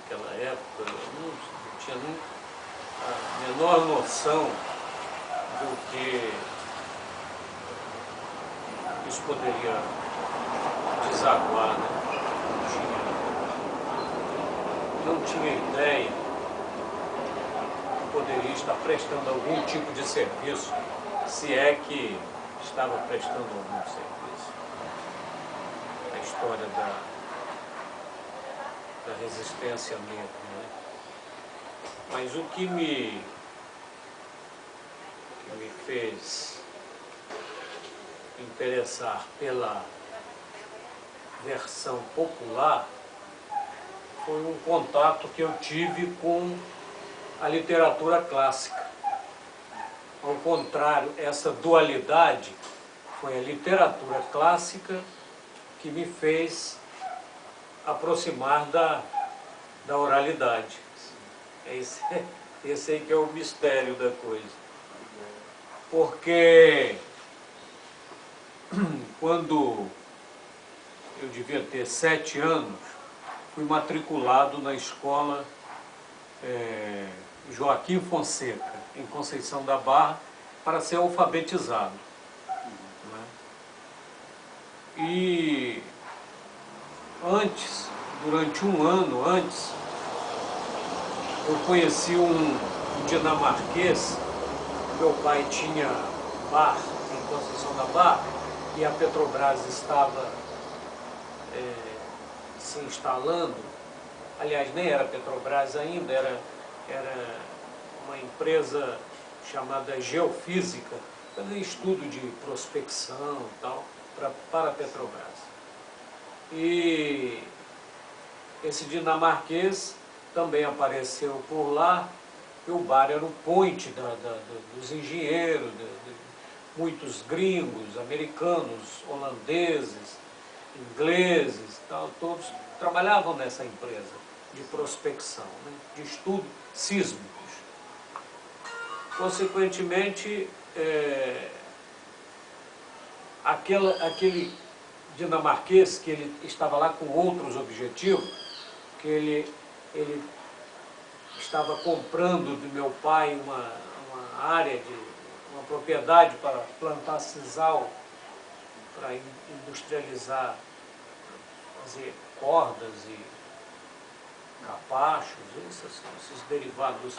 naquela época, eu não tinha nem a menor noção do que isso poderia desaguar, né? Não tinha ideia que poderia estar prestando algum tipo de serviço, se é que estava prestando algum serviço. A história da resistência negra, né? Mas o que me fez interessar pela versão popular foi um contato que eu tive com a literatura clássica. Ao contrário, essa dualidade foi a literatura clássica que me fez aproximar da oralidade. Esse aí que é o mistério da coisa. Porque quando eu devia ter 7 anos, fui matriculado na escola Joaquim Fonseca, em Conceição da Barra, para ser alfabetizado. Né? E antes, durante um ano antes, eu conheci um dinamarquês. Meu pai tinha bar em Conceição da Barra e a Petrobras estava se instalando. Aliás, nem era Petrobras ainda, era uma empresa chamada Geofísica, fazia estudo de prospecção e tal, para a Petrobras. E esse dinamarquês também apareceu por lá, e o bar era o point dos engenheiros, muitos gringos, americanos, holandeses, ingleses, tal, todos trabalhavam nessa empresa de prospecção, né, de estudo sísmicos. Consequentemente, aquele dinamarquês, que ele estava lá com outros objetivos, que ele estava comprando do meu pai uma área, uma propriedade para plantar sisal, para industrializar, fazer cordas e capachos, esses derivados.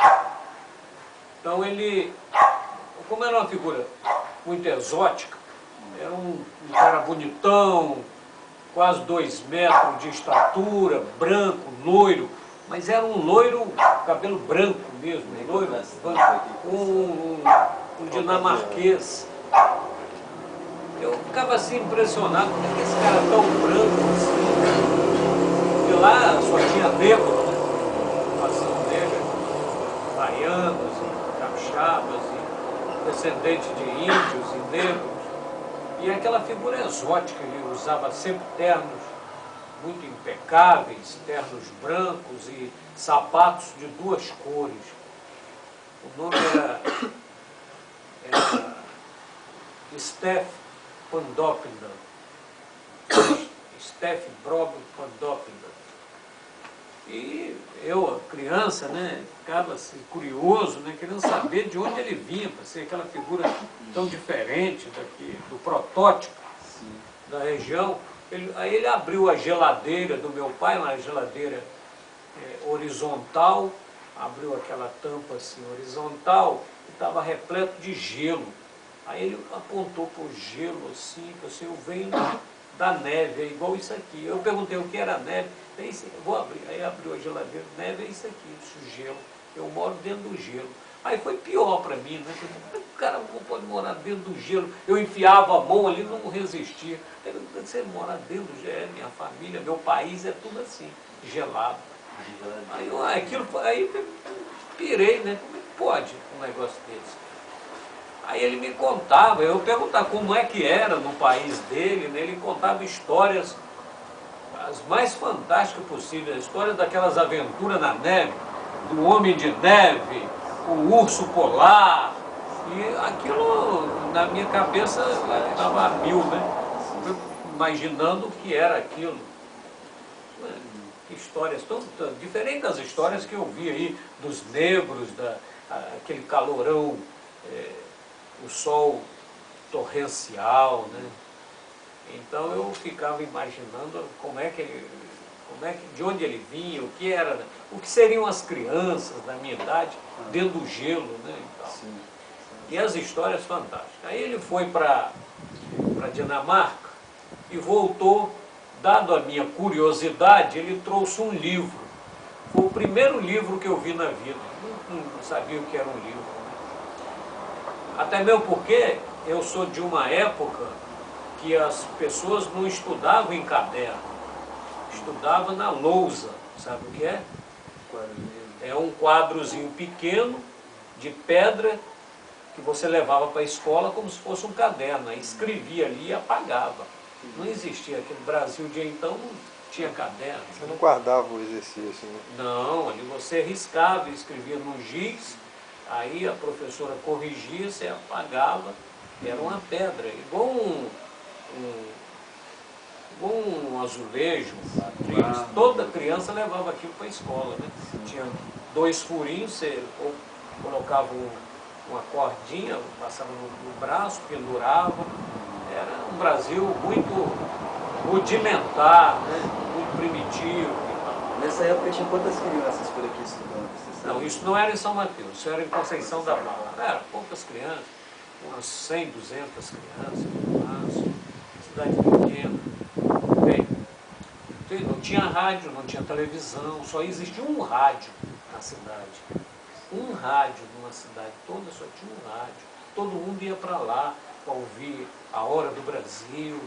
Então ele, como era uma figura muito exótica, era um cara bonitão, quase 2 metros de estatura, branco, loiro, mas era um loiro, cabelo branco mesmo, loiro, um dinamarquês. Eu ficava assim impressionado, como é que esse cara é tão branco assim? Porque lá só tinha negro, né? População negra, baianos e capixabas, e descendentes de índios e negros. E aquela figura exótica, ele usava sempre ternos muito impecáveis, ternos brancos e sapatos de 2 cores. O nome era Stef van Doppelder. Stef Brob van Doppelder. E eu, criança, né, ficava assim, curioso, né, querendo saber de onde ele vinha, para ser aquela figura tão diferente do protótipo da região. Aí ele abriu a geladeira do meu pai, uma geladeira horizontal, abriu aquela tampa assim horizontal e estava repleto de gelo. Aí ele apontou para o gelo assim, falou assim, eu venho da neve, é igual isso aqui. Eu perguntei o que era neve, vou abrir. Aí abriu a geladeira, neve é isso aqui, isso gelo. Eu moro dentro do gelo. Aí foi pior para mim, né? Como o cara não pode morar dentro do gelo? Eu enfiava a mão ali, não resistia. Você mora dentro do gelo, minha família, meu país é tudo assim, gelado. Aí eu pirei, né? Como é que pode um negócio desse? Aí ele me contava, eu perguntava como é que era no país dele, né? Ele contava histórias as mais fantásticas possíveis, a história daquelas aventuras na neve, do homem de neve, o urso polar, e aquilo na minha cabeça estava a 1000, né? Imaginando o que era aquilo. histórias diferentes das histórias que eu vi aí, dos negros, aquele calorão, o sol torrencial, né? Então eu ficava imaginando de onde ele vinha, o que era, o que seriam as crianças da minha idade dentro do gelo, né? E tal. Sim. E as histórias fantásticas. Aí ele foi para Dinamarca e voltou, dado a minha curiosidade, ele trouxe um livro. Foi o primeiro livro que eu vi na vida. Não sabia o que era um livro, né? Até mesmo porque eu sou de uma época que as pessoas não estudavam em caderno, estudavam na lousa. Sabe o que é? É um quadrozinho pequeno, de pedra, que você levava para a escola como se fosse um caderno, aí escrevia ali e apagava. Não existia, aqui no Brasil de então não tinha caderno. Você não guardava o exercício, né? Não, ali você riscava, escrevia no giz, aí a professora corrigia, você apagava, era uma pedra, igual um azulejo, toda criança levava aquilo para a escola, né? Tinha 2 furinhos, você colocava uma cordinha, passava no braço, pendurava. Era um Brasil muito rudimentar, né? Muito primitivo e tal. Nessa época tinha quantas crianças por aqui estudando? Não, isso não era em São Mateus, isso era em Conceição da Barra. Era poucas crianças, umas 100, 200 crianças, no máximo, cidade pequena. Bem, não tinha rádio, não tinha televisão, só existia um rádio na cidade. Um rádio numa cidade toda, só tinha um rádio. Todo mundo ia para lá para ouvir a Hora do Brasil,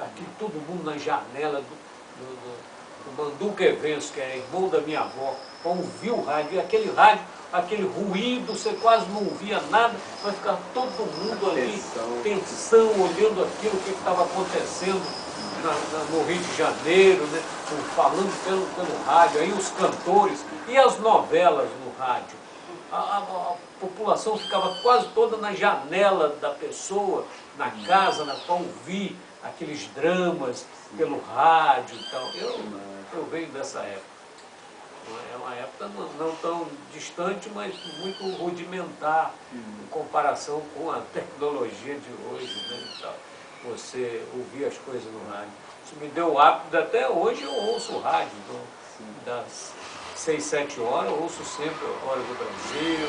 aqui todo mundo na janela do Manduca Eventos, que é irmão da minha avó, para ouvir o rádio. E aquele rádio, aquele ruído, você quase não ouvia nada, vai ficar todo mundo ali, tensão, olhando aquilo, o que estava acontecendo no Rio de Janeiro, né? Falando pelo rádio, aí os cantores e as novelas no rádio. A população ficava quase toda na janela da pessoa, na casa, para ouvir aqueles dramas pelo rádio e tal. Eu venho dessa época. É uma época não tão distante, mas muito rudimentar em comparação com a tecnologia de hoje, né, e tal. Você ouvir as coisas no rádio. Isso me deu o hábito, até hoje eu ouço o rádio, então, das 6, 7 horas, eu ouço sempre a Hora do Brasil.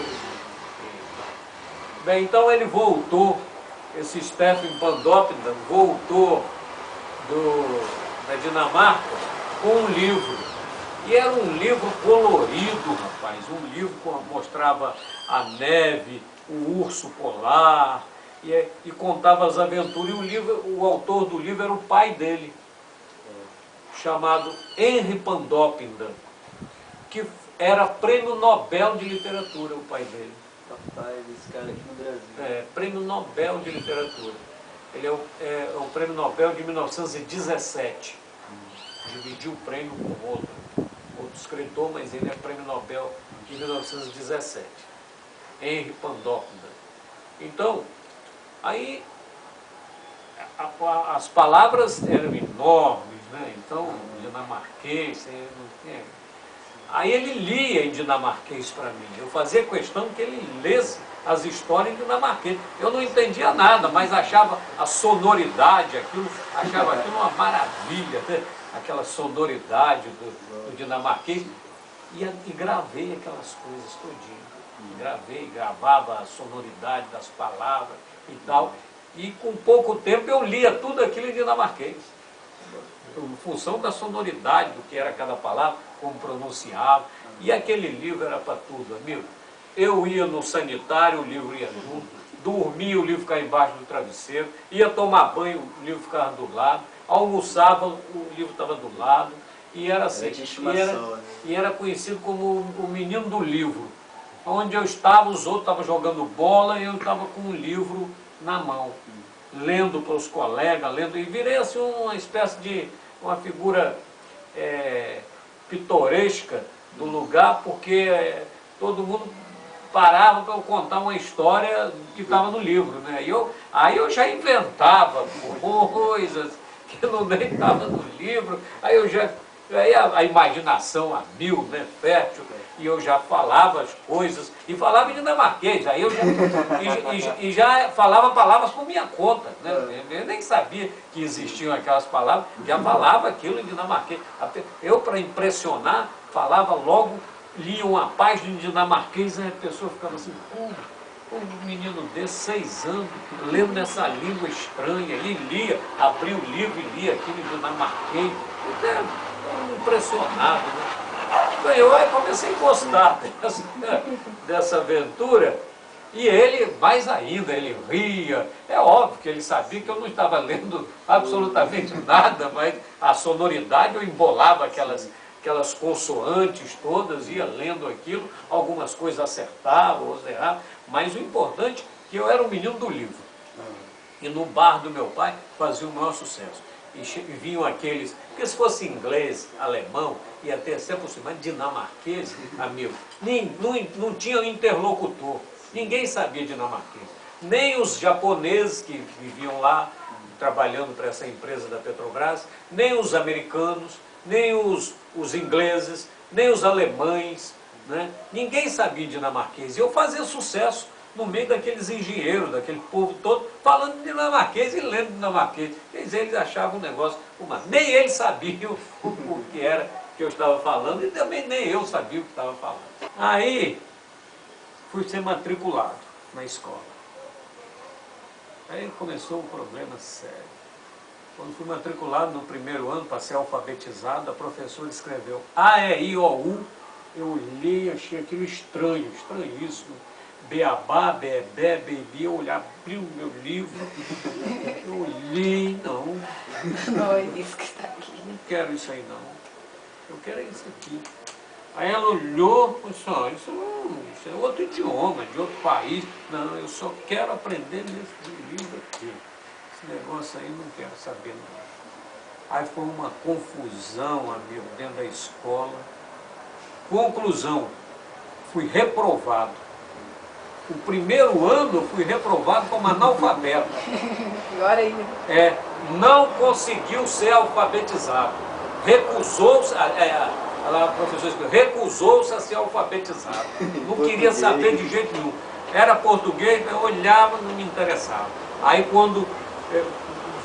Bem, então ele voltou, esse Stephen Pandopindan voltou da Dinamarca com um livro. E era um livro colorido, rapaz, um livro que mostrava a neve, o urso polar, e contava as aventuras. E o autor do livro era o pai dele, chamado Henri Pandopindan, que era prêmio Nobel de Literatura, o pai dele. Rapaz, esse cara aqui no Brasil. Prêmio Nobel de Literatura. Ele é o prêmio Nobel de 1917. Dividiu o prêmio com outro escritor, mas ele é prêmio Nobel de 1917. Henri Pandopindan. Então, aí as palavras eram enormes, né? Então, dinamarquês, aí ele lia em dinamarquês para mim. Eu fazia questão que ele lesse as histórias em dinamarquês. Eu não entendia nada, mas achava a sonoridade, achava aquilo uma maravilha, né? Aquela sonoridade do dinamarquês. E gravei aquelas coisas todinho. Gravava a sonoridade das palavras e tal. E com pouco tempo eu lia tudo aquilo em dinamarquês. Em função da sonoridade do que era cada palavra, como pronunciava. E aquele livro era para tudo, amigo. Eu ia no sanitário, o livro ia junto. Dormia, o livro ficava embaixo do travesseiro. Ia tomar banho, o livro ficava do lado. Almoçava, o livro estava do lado. E era assim. E era conhecido como o menino do livro. Onde eu estava, os outros estavam jogando bola e eu estava com um livro na mão, lendo para os colegas, e virei assim uma espécie de uma figura pitoresca do lugar, porque todo mundo parava para eu contar uma história que estava no livro, né? Aí eu já inventava coisas que não nem estava no livro, aí eu já Aí a imaginação a mil, né, fértil, e eu já falava as coisas, e falava em dinamarquês, aí eu já falava palavras por minha conta, né? Eu nem sabia que existiam aquelas palavras, já falava aquilo em dinamarquês. Eu, para impressionar, falava logo, lia uma página em dinamarquês, e a pessoa ficava assim, um menino desse, 6 anos, lendo nessa língua estranha, e lia, abria o livro e lia aquilo em dinamarquês, impressionado, né? Então eu aí comecei a gostar dessa aventura, e ele, mais ainda, ele ria. É óbvio que ele sabia que eu não estava lendo absolutamente nada, mas a sonoridade eu embolava aquelas consoantes todas, ia lendo aquilo, algumas coisas acertava, outras errava, mas o importante é que eu era um menino do livro. E no bar do meu pai fazia o maior sucesso. E vinham aqueles, porque se fosse inglês, alemão, e até por cima dinamarquês, amigo, não tinha interlocutor, ninguém sabia dinamarquês. Nem os japoneses que viviam lá, trabalhando para essa empresa da Petrobras, nem os americanos, nem os ingleses, nem os alemães, né? Ninguém sabia dinamarquês. E eu fazia sucesso no meio daqueles engenheiros, daquele povo todo, falando dinamarquês e lendo dinamarquês. Quer dizer, eles achavam um negócio, nem eles sabiam o que era que eu estava falando, e também nem eu sabia o que estava falando. Aí, fui ser matriculado na escola. Aí começou um problema sério. Quando fui matriculado no primeiro ano, para ser alfabetizado, a professora escreveu A, E, I, O, U. Eu olhei, achei aquilo estranho, estranhíssimo. Beabá, bebê, bebi, eu olhei, abri o meu livro, eu olhei, não. Não é isso que está aqui. Não quero isso aí, não. Eu quero isso aqui. Aí ela olhou e disse, isso é outro idioma, de outro país. Não, eu só quero aprender nesse livro aqui. Esse negócio aí não quero saber, não. Aí foi uma confusão, amigo, dentro da escola. Conclusão, fui reprovado. O primeiro ano eu fui reprovado como analfabeto. Pior ainda. Não conseguiu ser alfabetizado. Recusou-se, a professora recusou-se a ser alfabetizado. Não queria saber de jeito nenhum. Era português, eu olhava, não me interessava. Aí quando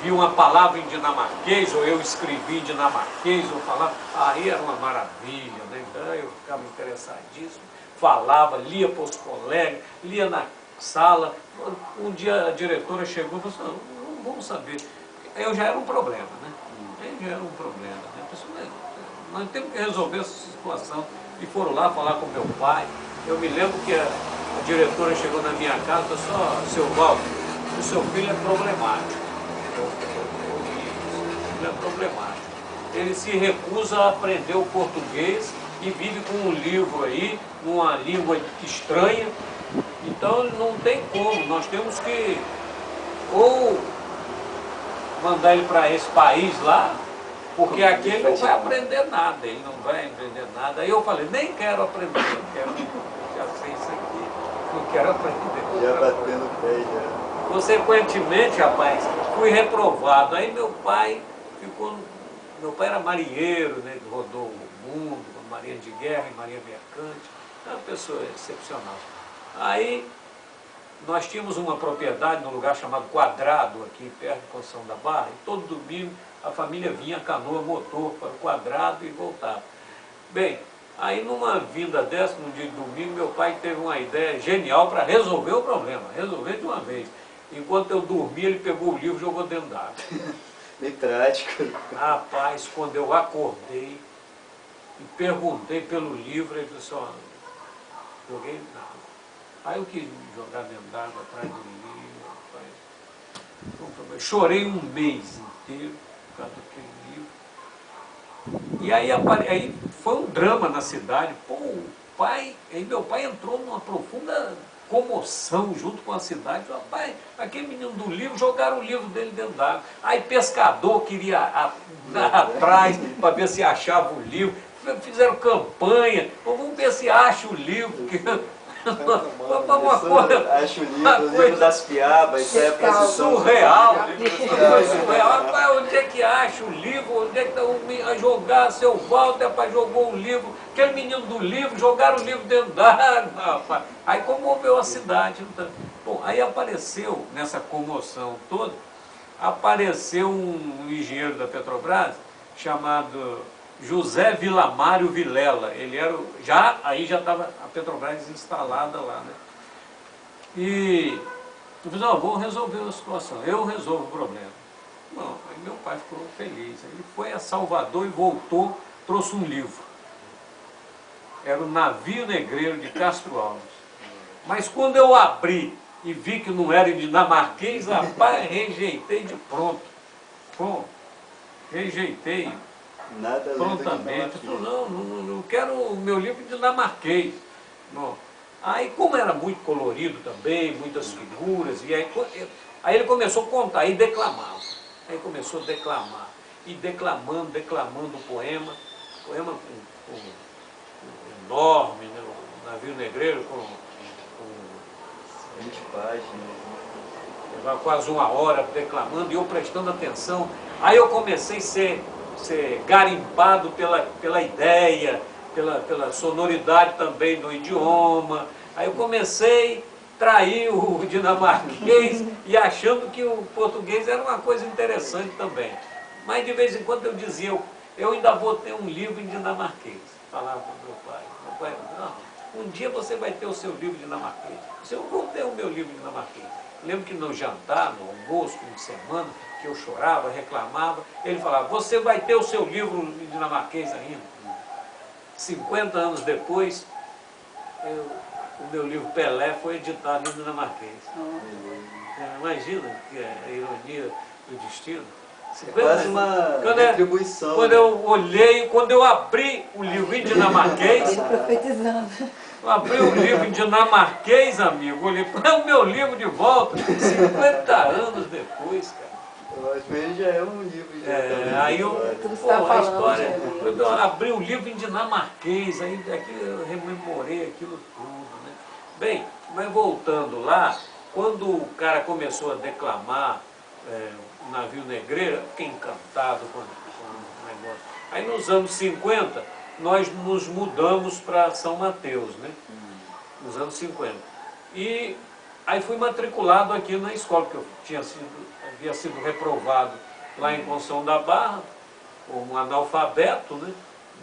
vi uma palavra em dinamarquês, ou eu escrevi em dinamarquês, ou falava, aí era uma maravilha, né? Então eu ficava interessadíssimo. Falava, lia para os colegas, lia na sala. Um dia a diretora chegou e falou assim, não vamos saber. Eu já era um problema, né? Eu já era um problema, né? Pessoal, nós temos que resolver essa situação. E foram lá falar com meu pai. Eu me lembro que a diretora chegou na minha casa e falou assim, seu Walter, o seu filho é problemático. Ele é problemático. Ele se recusa a aprender o português e vive com um livro aí, numa língua estranha. Então não tem como, nós temos que ou mandar ele para esse país lá, porque aqui ele não vai aprender nada, ele não vai aprender nada. Aí eu falei, nem quero aprender, já sei isso aqui, não quero aprender. Já batendo o pé, já. Consequentemente, rapaz, fui reprovado. Aí meu pai era marinheiro, né, rodou o mundo, marinha de guerra e marinha mercante, é uma pessoa excepcional. Aí nós tínhamos uma propriedade num lugar chamado Quadrado, aqui perto de Conceição da Barra, e todo domingo a família vinha canoa motor para o Quadrado e voltava. Bem, aí numa vinda dessa, num dia de domingo, meu pai teve uma ideia genial para resolver o problema, resolver de uma vez. Enquanto eu dormia, ele pegou o livro e jogou dentro d'água. Bem prático. Rapaz, quando eu acordei e perguntei pelo livro, ele disse, joguei na água. Aí eu quis jogar dentro d'água atrás do livro, rapaz. Chorei um mês inteiro por causa daquele livro. E aí foi um drama na cidade. Pô, meu pai entrou numa profunda comoção junto com a cidade. Rapaz, aquele menino do livro, jogaram o livro dele dentro d'água. Aí pescador queria atrás para ver se achava o livro. Fizeram campanha, vamos ver se acha o livro. Uma coisa, Acho o livro das piabas, isso é pra sessão surreal. Surreal. Rapaz, onde é que acha o livro? Onde é que está a jogar? Seu Walter, rapaz, jogou o livro. Aquele menino do livro, jogaram o livro dentro d'água, rapaz. Aí comoveu a cidade. Bom, aí apareceu, nessa comoção toda, apareceu um engenheiro da Petrobras chamado José Vilamário Vilela. Ele era, aí já estava a Petrobras instalada lá, né? E eu falei, não, vou resolver a situação, eu resolvo o problema. Bom, aí meu pai ficou feliz. Ele foi a Salvador e voltou, trouxe um livro. Era o Navio Negreiro de Castro Alves. Mas quando eu abri e vi que não era em dinamarquês, rapaz, rejeitei de pronto. Pronto. Rejeitei Nada prontamente. Eu falei, não quero o meu livro em dinamarquês. Bom, aí como era muito colorido também, muitas figuras, e aí ele começou a contar, aí declamava. Aí começou a declamar. E declamando o poema enorme, né? O Navio Negreiro com 20 páginas. Levava quase uma hora declamando e eu prestando atenção. Aí eu comecei a ser garimpado pela ideia, pela sonoridade também do idioma. Aí eu comecei a trair o dinamarquês e achando que o português era uma coisa interessante também. Mas de vez em quando eu dizia, eu ainda vou ter um livro em dinamarquês. Falava para o meu pai, não, um dia você vai ter o seu livro dinamarquês. Eu vou ter o meu livro dinamarquês. Lembro que no jantar, no almoço, fim de semana, que eu chorava, reclamava, ele falava, você vai ter o seu livro em dinamarquês ainda. 50 anos depois, o meu livro Pelé foi editado em dinamarquês. Imagina que é a ironia do destino. É quase uma retribuição. Quando eu olhei, quando eu abri o livro em dinamarquês, Ele profetizando. eu abri o livro em dinamarquês, amigo, olhei para o meu livro de volta, 50 anos depois, cara. Eu acho que ele já é um livro. Aí eu, a história, eu abri o livro em dinamarquês, aí aqui eu rememorei aquilo tudo, né? Bem, mas voltando lá, quando o cara começou a declamar o Navio Negreiro, eu fiquei encantado com o negócio. Aí nos anos 50, nós nos mudamos para São Mateus, né? Nos anos 50. E aí fui matriculado aqui na escola, porque eu havia sido reprovado lá em Conceição da Barra, como um analfabeto, né?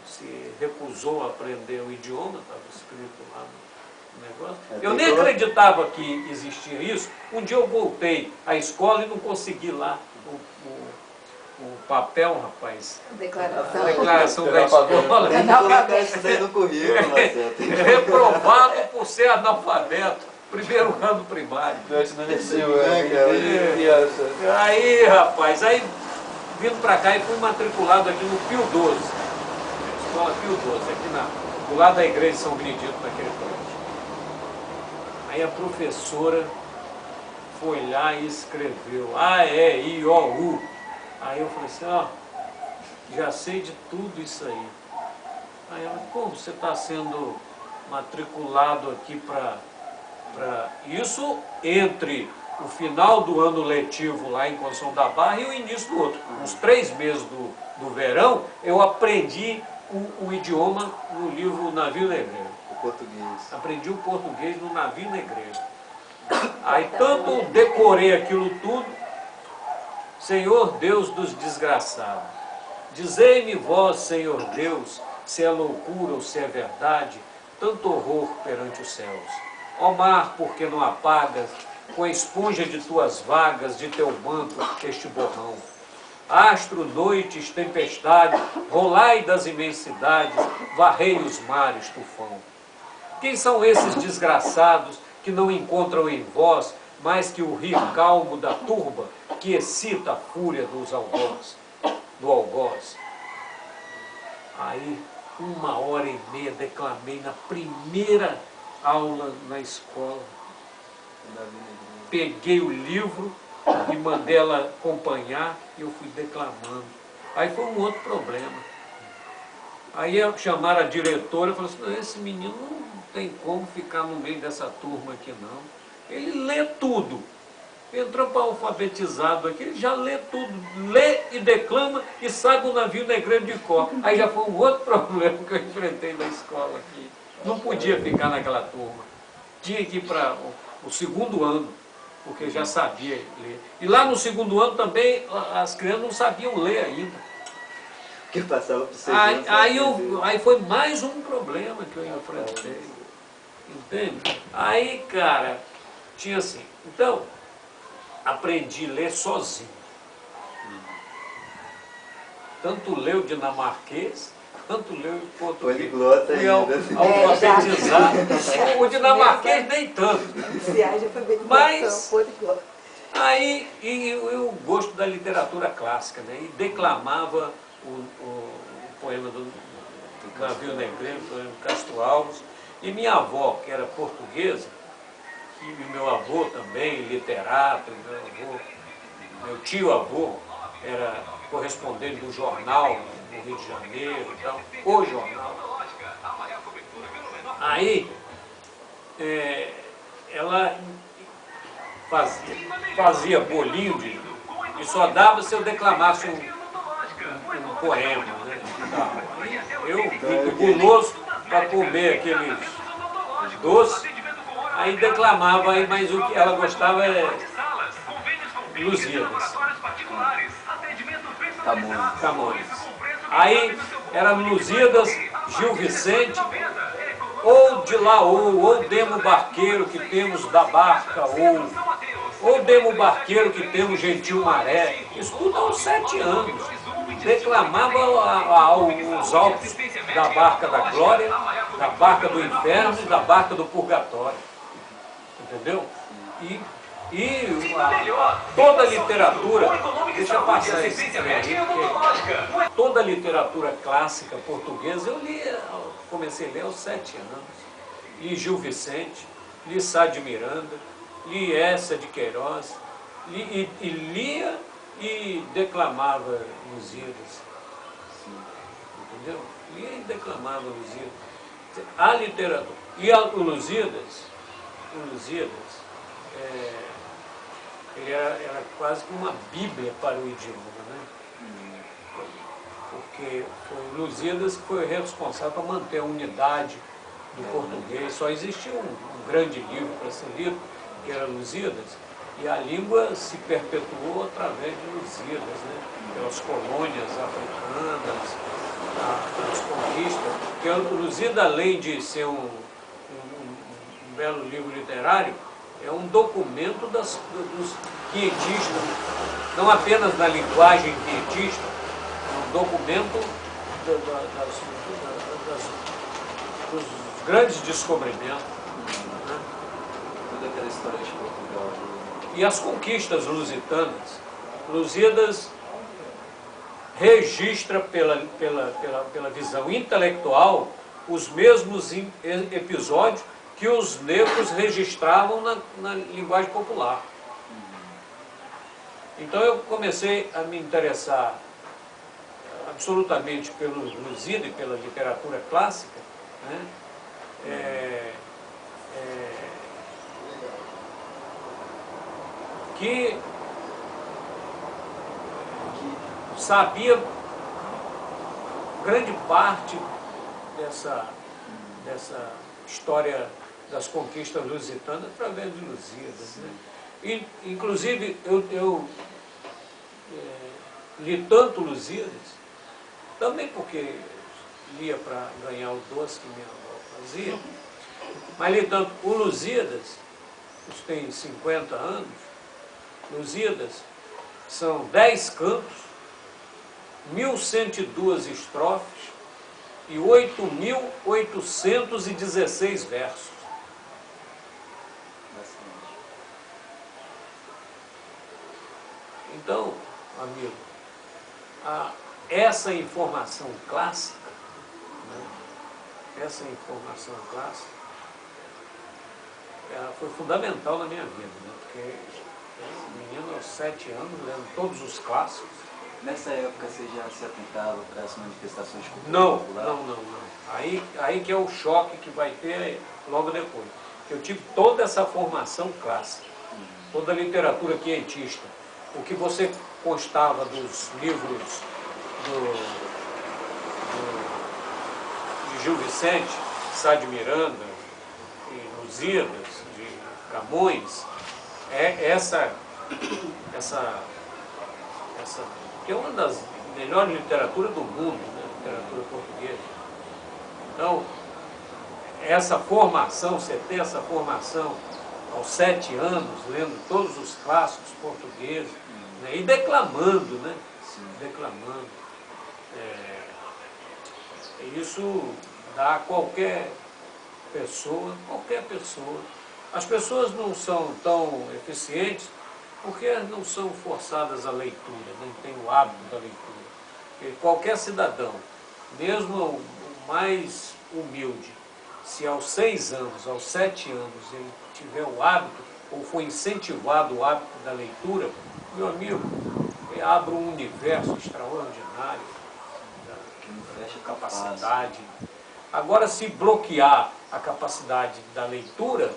Se recusou a aprender o idioma, estava escrito lá no negócio. Eu nem acreditava que existia isso. Um dia eu voltei à escola e não consegui lá o papel, rapaz. Declaração. Declaração da escola. Tem que colocar isso daí no currículo, Marcelo. Reprovado por ser analfabeto. Primeiro ano primário. Não desceu, criança. Aí, rapaz, vindo pra cá e fui matriculado aqui no Pio 12. Escola Pio 12, aqui do lado da igreja de São Benedito, naquele prédio. Aí a professora foi lá e escreveu A, E, I, O, U. Aí eu falei assim, já sei de tudo isso aí. Aí ela, como você está sendo matriculado aqui para isso entre o final do ano letivo lá em Conceição da Barra e o início do outro. Uns 3 meses do verão, eu aprendi o idioma no livro Navio Negreiro. O português. Aprendi o português no Navio Negreiro. Aí tanto decorei aquilo tudo, Senhor Deus dos desgraçados, dizei-me vós, Senhor Deus, se é loucura ou se é verdade, tanto horror perante os céus. Ó mar, por que não apagas, com a esponja de tuas vagas, de teu manto, este borrão? Astro, noites, tempestade, rolai das imensidades, varrei os mares, tufão. Quem são esses desgraçados que não encontram em vós mais que o rio calmo da turba que excita a fúria do algoz? Aí, 1h30 declamei na primeira aula na escola. Peguei o livro e mandei ela acompanhar e eu fui declamando. Aí foi um outro problema. Aí chamaram a diretora e falou assim, esse menino tem como ficar no meio dessa turma aqui não. Ele lê tudo. Entrou para alfabetizado aqui, ele já lê tudo, lê e declama e sabe o navio negreiro de cor. Aí já foi um outro problema que eu enfrentei na escola aqui. Não podia ficar naquela turma. Tinha que ir para o segundo ano, porque já sabia ler. E lá no segundo ano também as crianças não sabiam ler ainda. Que passava por ser Aí foi mais um problema que eu enfrentei. Entende? Aí, cara, tinha assim. Então, aprendi a ler sozinho. Tanto ler o dinamarquês, tanto ler o português. Poliglota Fui ainda. alfabetizado. O dinamarquês nem tanto. Iniciais de alfabetização, Mas- poliglota. Aí, e eu gosto da literatura clássica, né? E declamava o poema do Navio Negreiro, o poema do Castro Alves. E minha avó, que era portuguesa, e meu avô também, literato, meu tio-avô era correspondente do jornal no Rio de Janeiro, então, o jornal. Aí, ela fazia bolinho e só dava se eu declamasse um poema, né? Eu fico guloso para comer aqueles doces. Aí declamava, mas o que ela gostava é Lusíadas. Camões. Aí era Lusíadas, Gil Vicente, ou de Laú, ou Demo Barqueiro que temos da barca, ou Demo Barqueiro que temos Gentil Maré. Isso tudo aos 7 anos. Declamava os altos da barca da glória, da barca do inferno e da barca do purgatório. Entendeu? Toda a literatura, deixa eu passar esse trem aí, porque toda a literatura clássica portuguesa eu comecei a ler aos 7 anos. Li Gil Vicente, li Sá de Miranda, li Eça de Queiroz, lia e declamava Lusíadas. Entendeu? Lia e declamava Lusíadas. A literatura. E o Lusíadas, ele era quase que uma bíblia para o idioma, né? Porque foi Lusíadas que foi responsável por manter a unidade do português. Só existia um grande livro para ser lido, que era Lusíadas, e a língua se perpetuou através de Lusíadas, né? Pelas colônias africanas, as conquistas. Porque o Lusíadas, além de ser um belo livro literário, é um documento dos quietistas, não apenas da linguagem quietista, é um documento dos grandes descobrimentos. Né? Toda aquela história de Portugal. E as conquistas lusitanas. Lusíadas registra pela visão intelectual os mesmos episódios que os negros registravam na linguagem popular. Então eu comecei a me interessar absolutamente pelo Lusíadas e pela literatura clássica, né? Que sabia grande parte dessa história das conquistas lusitanas através de Lusíadas. Né? E, inclusive, eu li tanto Lusíadas, também porque lia para ganhar o doce que minha avó fazia, mas li tanto o Lusíadas, que tem 50 anos, Lusíadas são 10 cantos, 1.102 estrofes e 8.816 versos. Então, amigo, essa informação clássica, né, ela foi fundamental na minha vida, né, porque menino aos 7 anos, lendo todos os clássicos, Nessa época você já se atentava para as manifestações de cultura Não, popular? não. Aí que é o choque que vai ter logo depois. Eu tive toda essa formação clássica, toda a literatura quietista. O que você constava dos livros de Gil Vicente, Sá de Miranda, e Lusíadas, de Camões, é essa que é uma das melhores literaturas do mundo, né? Literatura portuguesa. Então, essa formação, você ter essa formação aos 7 anos, lendo todos os clássicos portugueses, né? E declamando, né? Sim. Declamando. Isso dá a qualquer pessoa. As pessoas não são tão eficientes porque não são forçadas à leitura, não têm o hábito da leitura. Porque qualquer cidadão, mesmo o mais humilde, se aos 6 anos, aos 7 anos, ele tiver o hábito, ou foi incentivado o hábito da leitura, meu amigo, ele abre um universo extraordinário da capacidade. Agora, se bloquear a capacidade da leitura,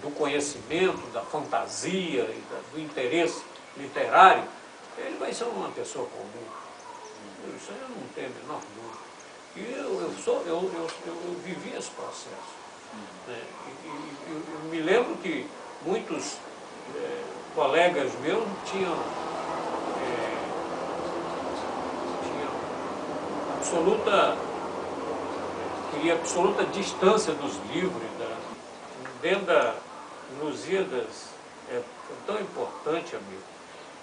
do conhecimento, da fantasia, e do interesse literário, ele vai ser uma pessoa comum. Isso aí eu não tenho a menor dúvida. E eu vivi esse processo. Né? Eu me lembro que muitos colegas meus tinham absoluta distância dos livros. Dentro da Lusíadas é tão importante, amigo,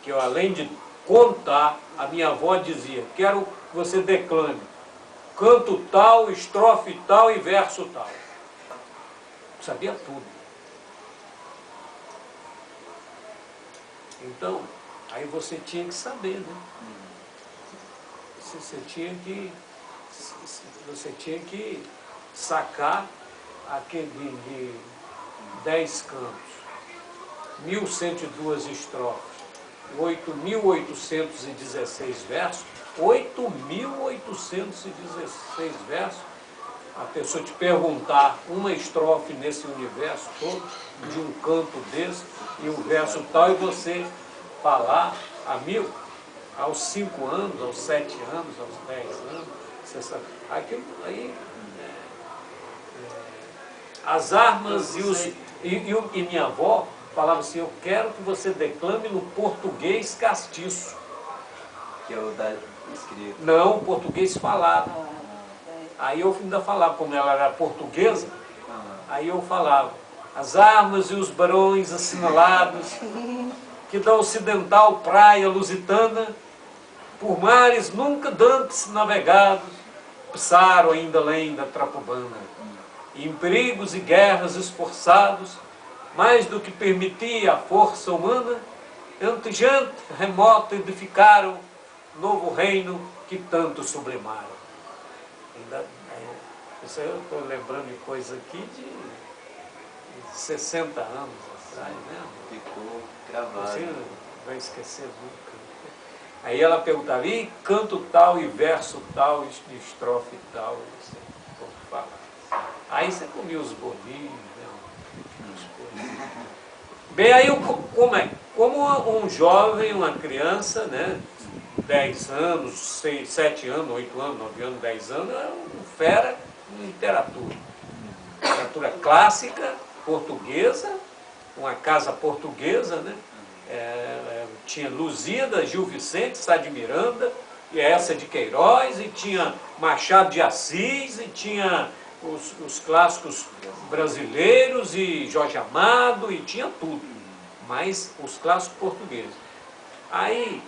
que eu, além de contar, a minha avó dizia: quero que você declame canto tal, estrofe tal e verso tal. Sabia tudo. Então, aí você tinha que saber, né? Você tinha que sacar aquele de 10 cantos, 1.102 estrofes, 8.816 versos, 8.816 versos, a pessoa te perguntar uma estrofe nesse universo todo, de um canto desse, e um verso tal, e você falar a 1000, aos 5 anos, aos 7 anos, aos 10 anos, você sabe. Aquilo aí, as armas e minha avó falava assim: eu quero que você declame no português castiço. Que é o da escrita. Não, português falado. Aí eu ainda falava, como ela era portuguesa, aí eu falava: as armas e os barões assinalados, que da ocidental praia lusitana, por mares nunca dantes navegados, passaram ainda além da Trapobana, e em perigos e guerras esforçados, mais do que permitia a força humana, antejante remoto edificaram novo reino que tanto sublimaram. Isso aí eu estou lembrando de coisa aqui de 60 anos atrás, né? Ficou gravado. Você não vai esquecer nunca. Aí ela perguntava: e canto tal, e verso tal, e estrofe tal, você fala. Aí você comia os bolinhos, né? Bem, aí como um jovem, uma criança, né? 10 anos, 6, 7 anos, 8 anos, 9 anos, 10 anos, era um fera em literatura. Literatura clássica, portuguesa, uma casa portuguesa, né? Tinha Lusíadas, Gil Vicente, Sá de Miranda, e essa de Queiroz, e tinha Machado de Assis, e tinha os clássicos brasileiros, e Jorge Amado, e tinha tudo, mas os clássicos portugueses. Aí,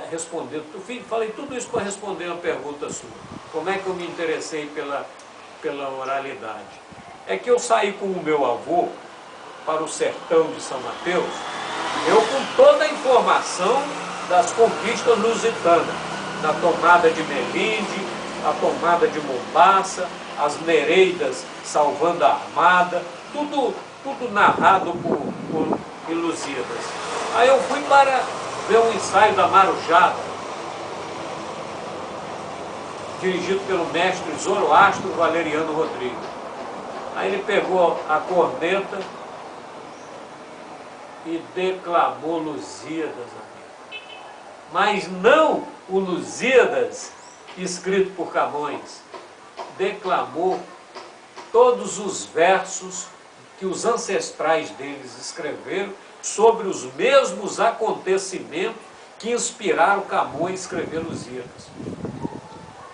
respondendo, falei tudo isso para responder uma pergunta sua: como é que eu me interessei pela oralidade? É que eu saí com o meu avô para o sertão de São Mateus, eu com toda a informação das conquistas lusitanas, da tomada de Melinde, a tomada de Mombaça, as Nereidas salvando a armada, tudo narrado por Lusíadas. Aí eu fui para ver um ensaio da Marujada, dirigido pelo mestre Zoroastro Valeriano Rodrigues. Aí ele pegou a corneta e declamou Lusíadas, amigo. Mas não o Lusíadas escrito por Camões. Declamou todos os versos que os ancestrais deles escreveram sobre os mesmos acontecimentos que inspiraram Camões a escrever Lusíadas.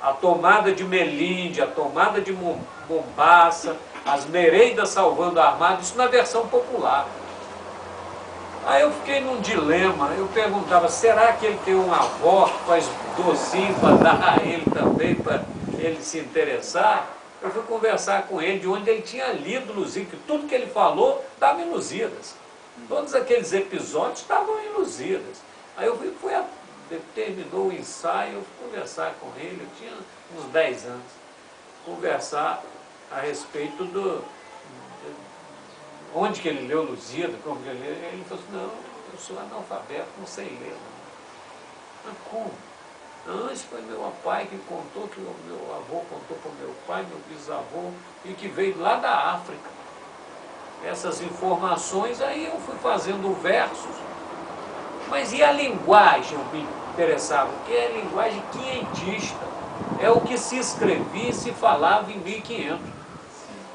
A tomada de Melinde, a tomada de Mombaça, as Nereidas salvando a armada, isso na versão popular. Aí eu fiquei num dilema, eu perguntava, será que ele tem uma avó que faz docinho para dar a ele também, para ele se interessar? Eu fui conversar com ele de onde ele tinha lido Lusíadas, que tudo que ele falou estava em Lusíadas. Todos aqueles episódios estavam em Lusíadas. Aí eu terminou o ensaio, eu fui conversar com ele, eu tinha uns 10 anos, conversar a respeito onde que ele leu Lusíadas, como que ele leu. Ele falou assim, não, eu sou analfabeto, não sei ler. Não. Mas como? Não, isso foi meu pai que contou, que o meu avô contou para o meu pai, meu bisavô, e que veio lá da África. Essas informações, aí eu fui fazendo versos. Mas e a linguagem me interessava? Porque é a linguagem quinhentista. É o que se escrevia e se falava em 1500.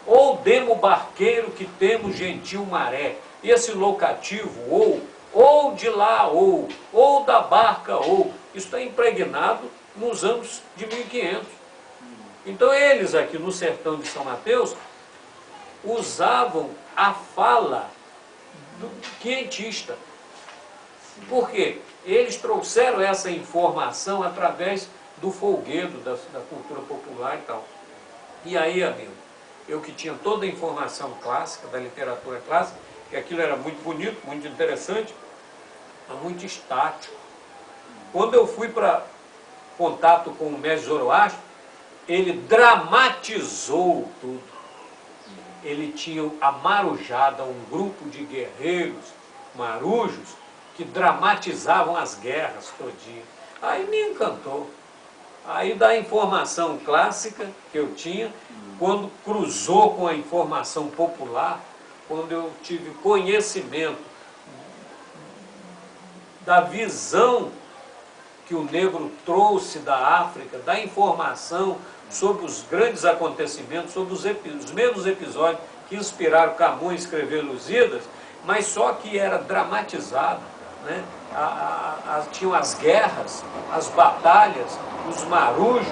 Ou demo barqueiro que temos gentil maré. Esse locativo, ou de lá, ou da barca, ou. Isso está impregnado nos anos de 1500. Então eles aqui no sertão de São Mateus usavam a fala do quinhentista. Por quê? Eles trouxeram essa informação através do folguedo, da cultura popular e tal. E aí, amigo, eu que tinha toda a informação clássica, da literatura clássica, que aquilo era muito bonito, muito interessante, mas muito estático. Quando eu fui para contato com o mestre Zoroastro, ele dramatizou tudo. Ele tinha a Marujada, um grupo de guerreiros marujos que dramatizavam as guerras todinha. Aí me encantou. Aí da informação clássica que eu tinha, quando cruzou com a informação popular, quando eu tive conhecimento da visão que o negro trouxe da África, da informação sobre os grandes acontecimentos, sobre os mesmos episódios que inspiraram Camões a escrever Lusíadas, mas só que era dramatizado, né? Tinham as guerras, as batalhas, os marujos,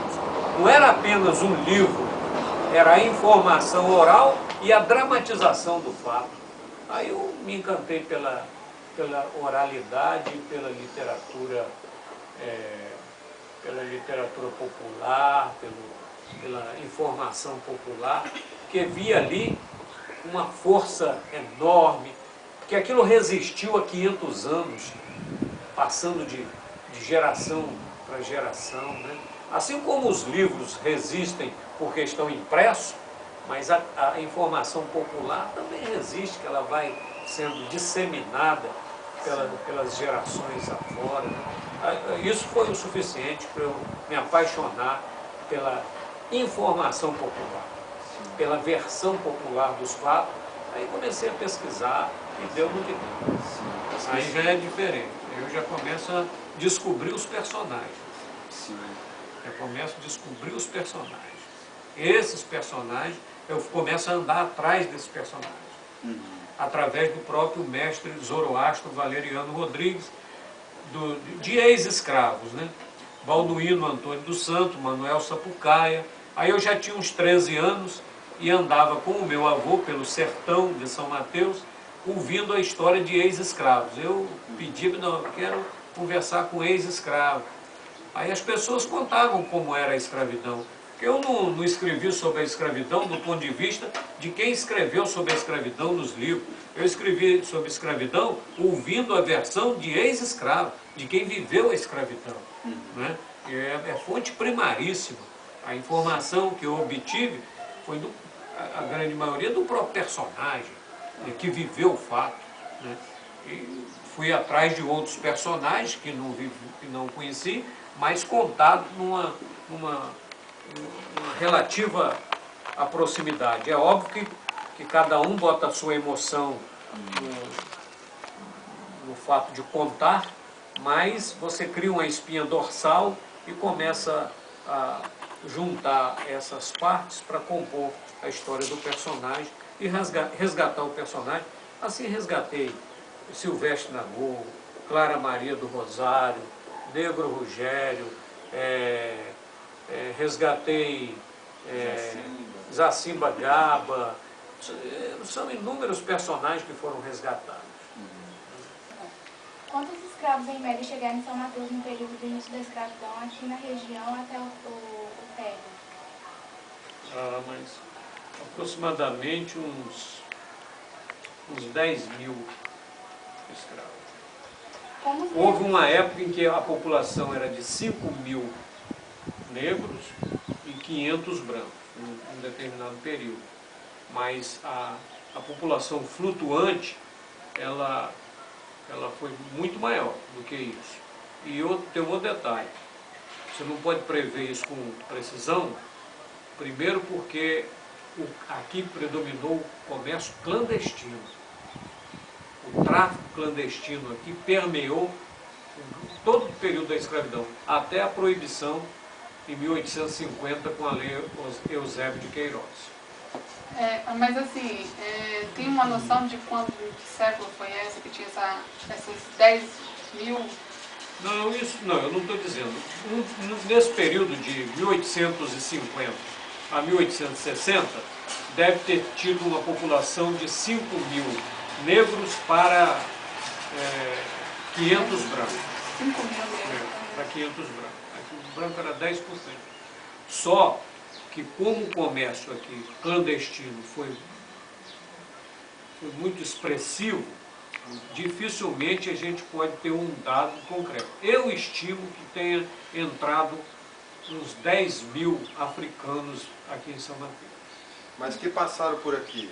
não era apenas um livro, era a informação oral e a dramatização do fato. Aí eu me encantei pela oralidade, pela literatura popular, pela informação popular, que via ali uma força enorme, que aquilo resistiu a 500 anos, passando de geração para geração, né? Assim como os livros resistem porque estão impressos, mas a informação popular também resiste, que ela vai sendo disseminada pelas gerações afora, né? Isso foi o suficiente para eu me apaixonar pela informação popular, pela versão popular dos fatos. Aí comecei a pesquisar e deu no que deu. Aí já é diferente. Eu já começo a descobrir os personagens. Eu começo a descobrir os personagens. Esses personagens, eu começo a andar atrás desses personagens. Através do próprio mestre Zoroastro Valeriano Rodrigues, de ex-escravos, né? Balduíno Antônio dos Santos, Manuel Sapucaia. Aí eu já tinha uns 13 anos e andava com o meu avô pelo sertão de São Mateus, ouvindo a história de ex-escravos. Eu pedi, não, eu quero conversar com ex-escravo. Aí as pessoas contavam como era a escravidão. Eu não escrevi sobre a escravidão do ponto de vista de quem escreveu sobre a escravidão nos livros. Eu escrevi sobre a escravidão ouvindo a versão de ex-escravo, de quem viveu a escravidão. Né? É fonte primaríssima. A informação que eu obtive foi, a grande maioria, do próprio personagem, que viveu o fato. Né? E fui atrás de outros personagens que não conheci, mas contado numa relativa à proximidade. É óbvio que cada um bota a sua emoção no fato de contar, mas você cria uma espinha dorsal e começa a juntar essas partes para compor a história do personagem e resgatar o personagem. Assim resgatei Silvestre Nagô, Clara Maria do Rosário, Negro Rogério, resgatei Zacimba Gaba. São inúmeros personagens que foram resgatados. Quantos escravos em média chegaram em São Mateus no período do início da escravidão aqui na região até o término? Mas aproximadamente uns 10 mil escravos. Houve uma época em que a população era de 5 mil negros e 500 brancos, em um determinado período. Mas a população flutuante, ela foi muito maior do que isso. E tem um outro detalhe, você não pode prever isso com precisão, primeiro porque aqui predominou o comércio clandestino. O tráfico clandestino aqui permeou todo o período da escravidão, até a proibição em 1850 com a lei Eusébio de Queiroz. Mas assim, tem uma noção de que século foi essa, que tinha essas 10 mil? Não, eu não estou dizendo. Nesse período de 1850 a 1860, deve ter tido uma população de 5 mil negros para 500 brancos. 5 mil negros. Para 500 brancos. Aqui o branco era 10%. Só que como o comércio aqui clandestino foi muito expressivo, dificilmente a gente pode ter um dado concreto. Eu estimo que tenha entrado uns 10 mil africanos aqui em São Mateus. Mas que passaram por aqui,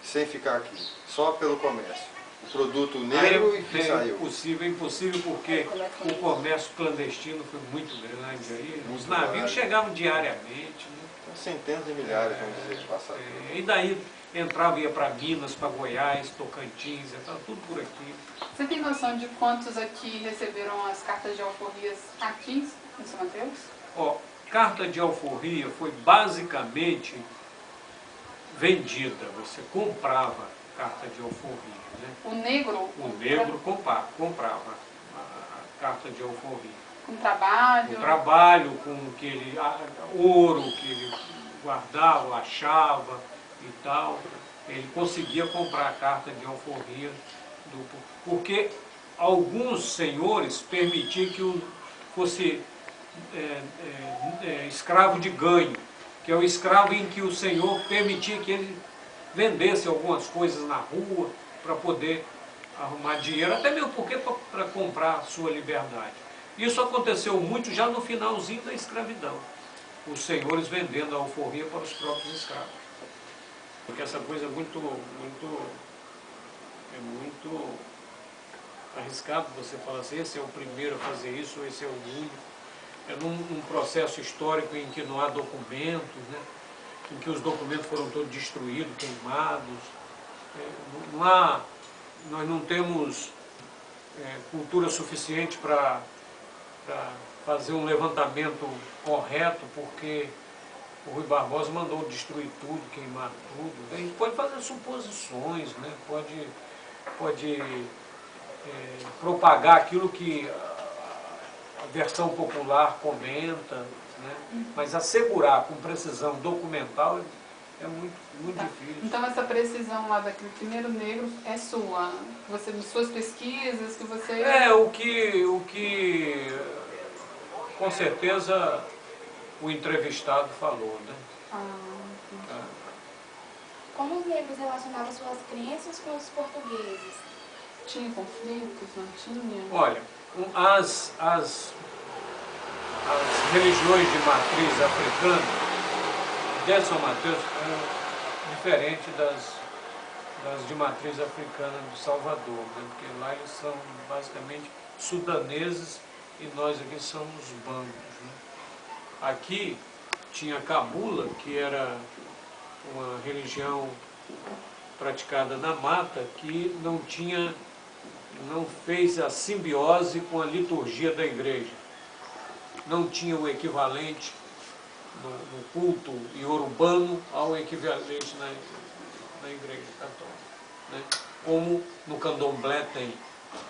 sem ficar aqui, só pelo comércio. O produto negro e que saiu. Impossível, porque o comércio clandestino foi muito grande aí. Os navios chegavam diariamente. Né? Centenas de milhares, vamos dizer, que passaram. E daí entrava e ia para Minas, para Goiás, Tocantins, estava tudo por aqui. Você tem noção de quantos aqui receberam as cartas de alforrias aqui em São Mateus? Carta de alforria foi basicamente vendida. Você comprava carta de alforria. Né? O negro? O negro comprava a carta de alforria. Com trabalho? Com trabalho, com ouro que ele guardava, achava e tal. Ele conseguia comprar a carta de alforria, porque alguns senhores permitiam que fosse escravo de ganho, que é o escravo em que o senhor permitia que ele vendesse algumas coisas na rua para poder arrumar dinheiro, até mesmo porque para comprar a sua liberdade. Isso aconteceu muito já no finalzinho da escravidão, os senhores vendendo a alforria para os próprios escravos. Porque essa coisa é muito arriscado você falar assim, esse é o primeiro a fazer isso, esse é o único. É num processo histórico em que não há documentos, né? Em que os documentos foram todos destruídos, queimados. Nós não temos cultura suficiente para fazer um levantamento correto, porque o Rui Barbosa mandou destruir tudo, queimar tudo. A gente pode fazer suposições, né? Pode propagar aquilo que a versão popular comenta, né? Mas assegurar com precisão documental é muito difícil. Então essa precisão lá daquele primeiro negro é sua? Suas pesquisas que você... O que com certeza o entrevistado falou, né? Como os negros relacionavam suas crenças com os portugueses? Tinha conflitos, não tinha? Olha, as religiões de matriz africana de São Mateus eram diferentes das de matriz africana do Salvador, né? Porque lá eles são basicamente sudaneses e nós aqui somos bambos, né? Aqui tinha cabula, que era uma religião praticada na mata, que não fez a simbiose com a liturgia da igreja. Não tinha o equivalente no culto iorubano ao equivalente na igreja católica, né? Como no candomblé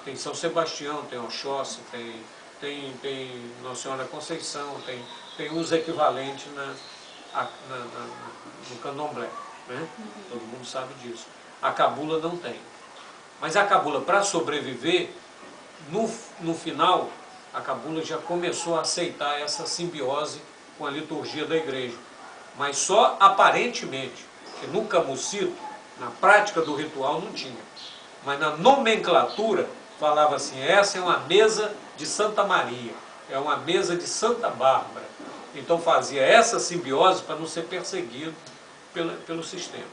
tem São Sebastião, tem Oxóssi, tem Nossa Senhora da Conceição, tem os equivalentes no candomblé, né? Todo mundo sabe disso. A cabula não tem. Mas a cabula, para sobreviver, no final, a cabula já começou a aceitar essa simbiose com a liturgia da igreja. Mas só aparentemente, porque no camucito, na prática do ritual, não tinha. Mas na nomenclatura, falava assim, essa é uma mesa de Santa Maria, é uma mesa de Santa Bárbara. Então fazia essa simbiose para não ser perseguido pelo sistema.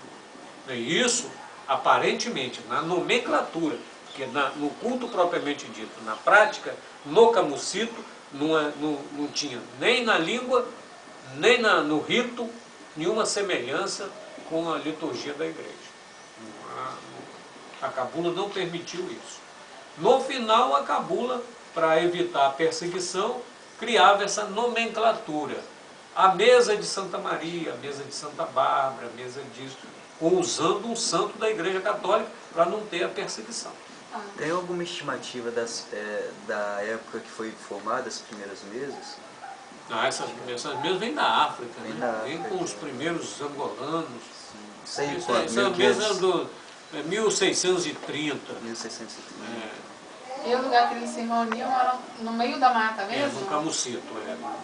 E isso, aparentemente, na nomenclatura, porque no culto propriamente dito, na prática, no camucito, não tinha nem na língua, nem no rito, nenhuma semelhança com a liturgia da igreja. A cabula não permitiu isso. No final, a cabula, para evitar a perseguição, criava essa nomenclatura. A mesa de Santa Maria, a mesa de Santa Bárbara, a mesa disso, usando um santo da Igreja Católica para não ter a perseguição. Tem alguma estimativa da época que foi formada as primeiras mesas? Essas mesas vêm da África, Vem né? da Vem África, com os primeiros angolanos. Sei Essa quanto, mesa é do 1630. 1630. E o lugar que eles se reuniam era no meio da mata mesmo? No camucito,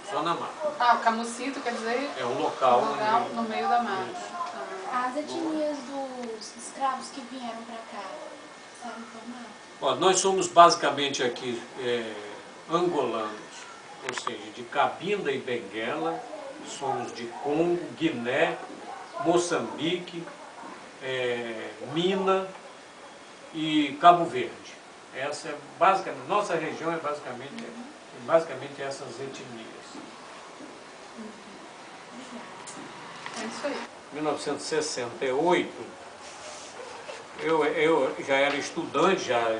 só na mata. O camucito quer dizer É um local no meio da mata. As etnias dos escravos que vieram para cá, sabe informar? Ó, nós somos basicamente aqui angolanos, ou seja, de Cabinda e Benguela, somos de Congo, Guiné, Moçambique, Mina e Cabo Verde. Essa é basicamente, nossa região é basicamente essas etnias. É isso aí. Em 1968, eu já era estudante, já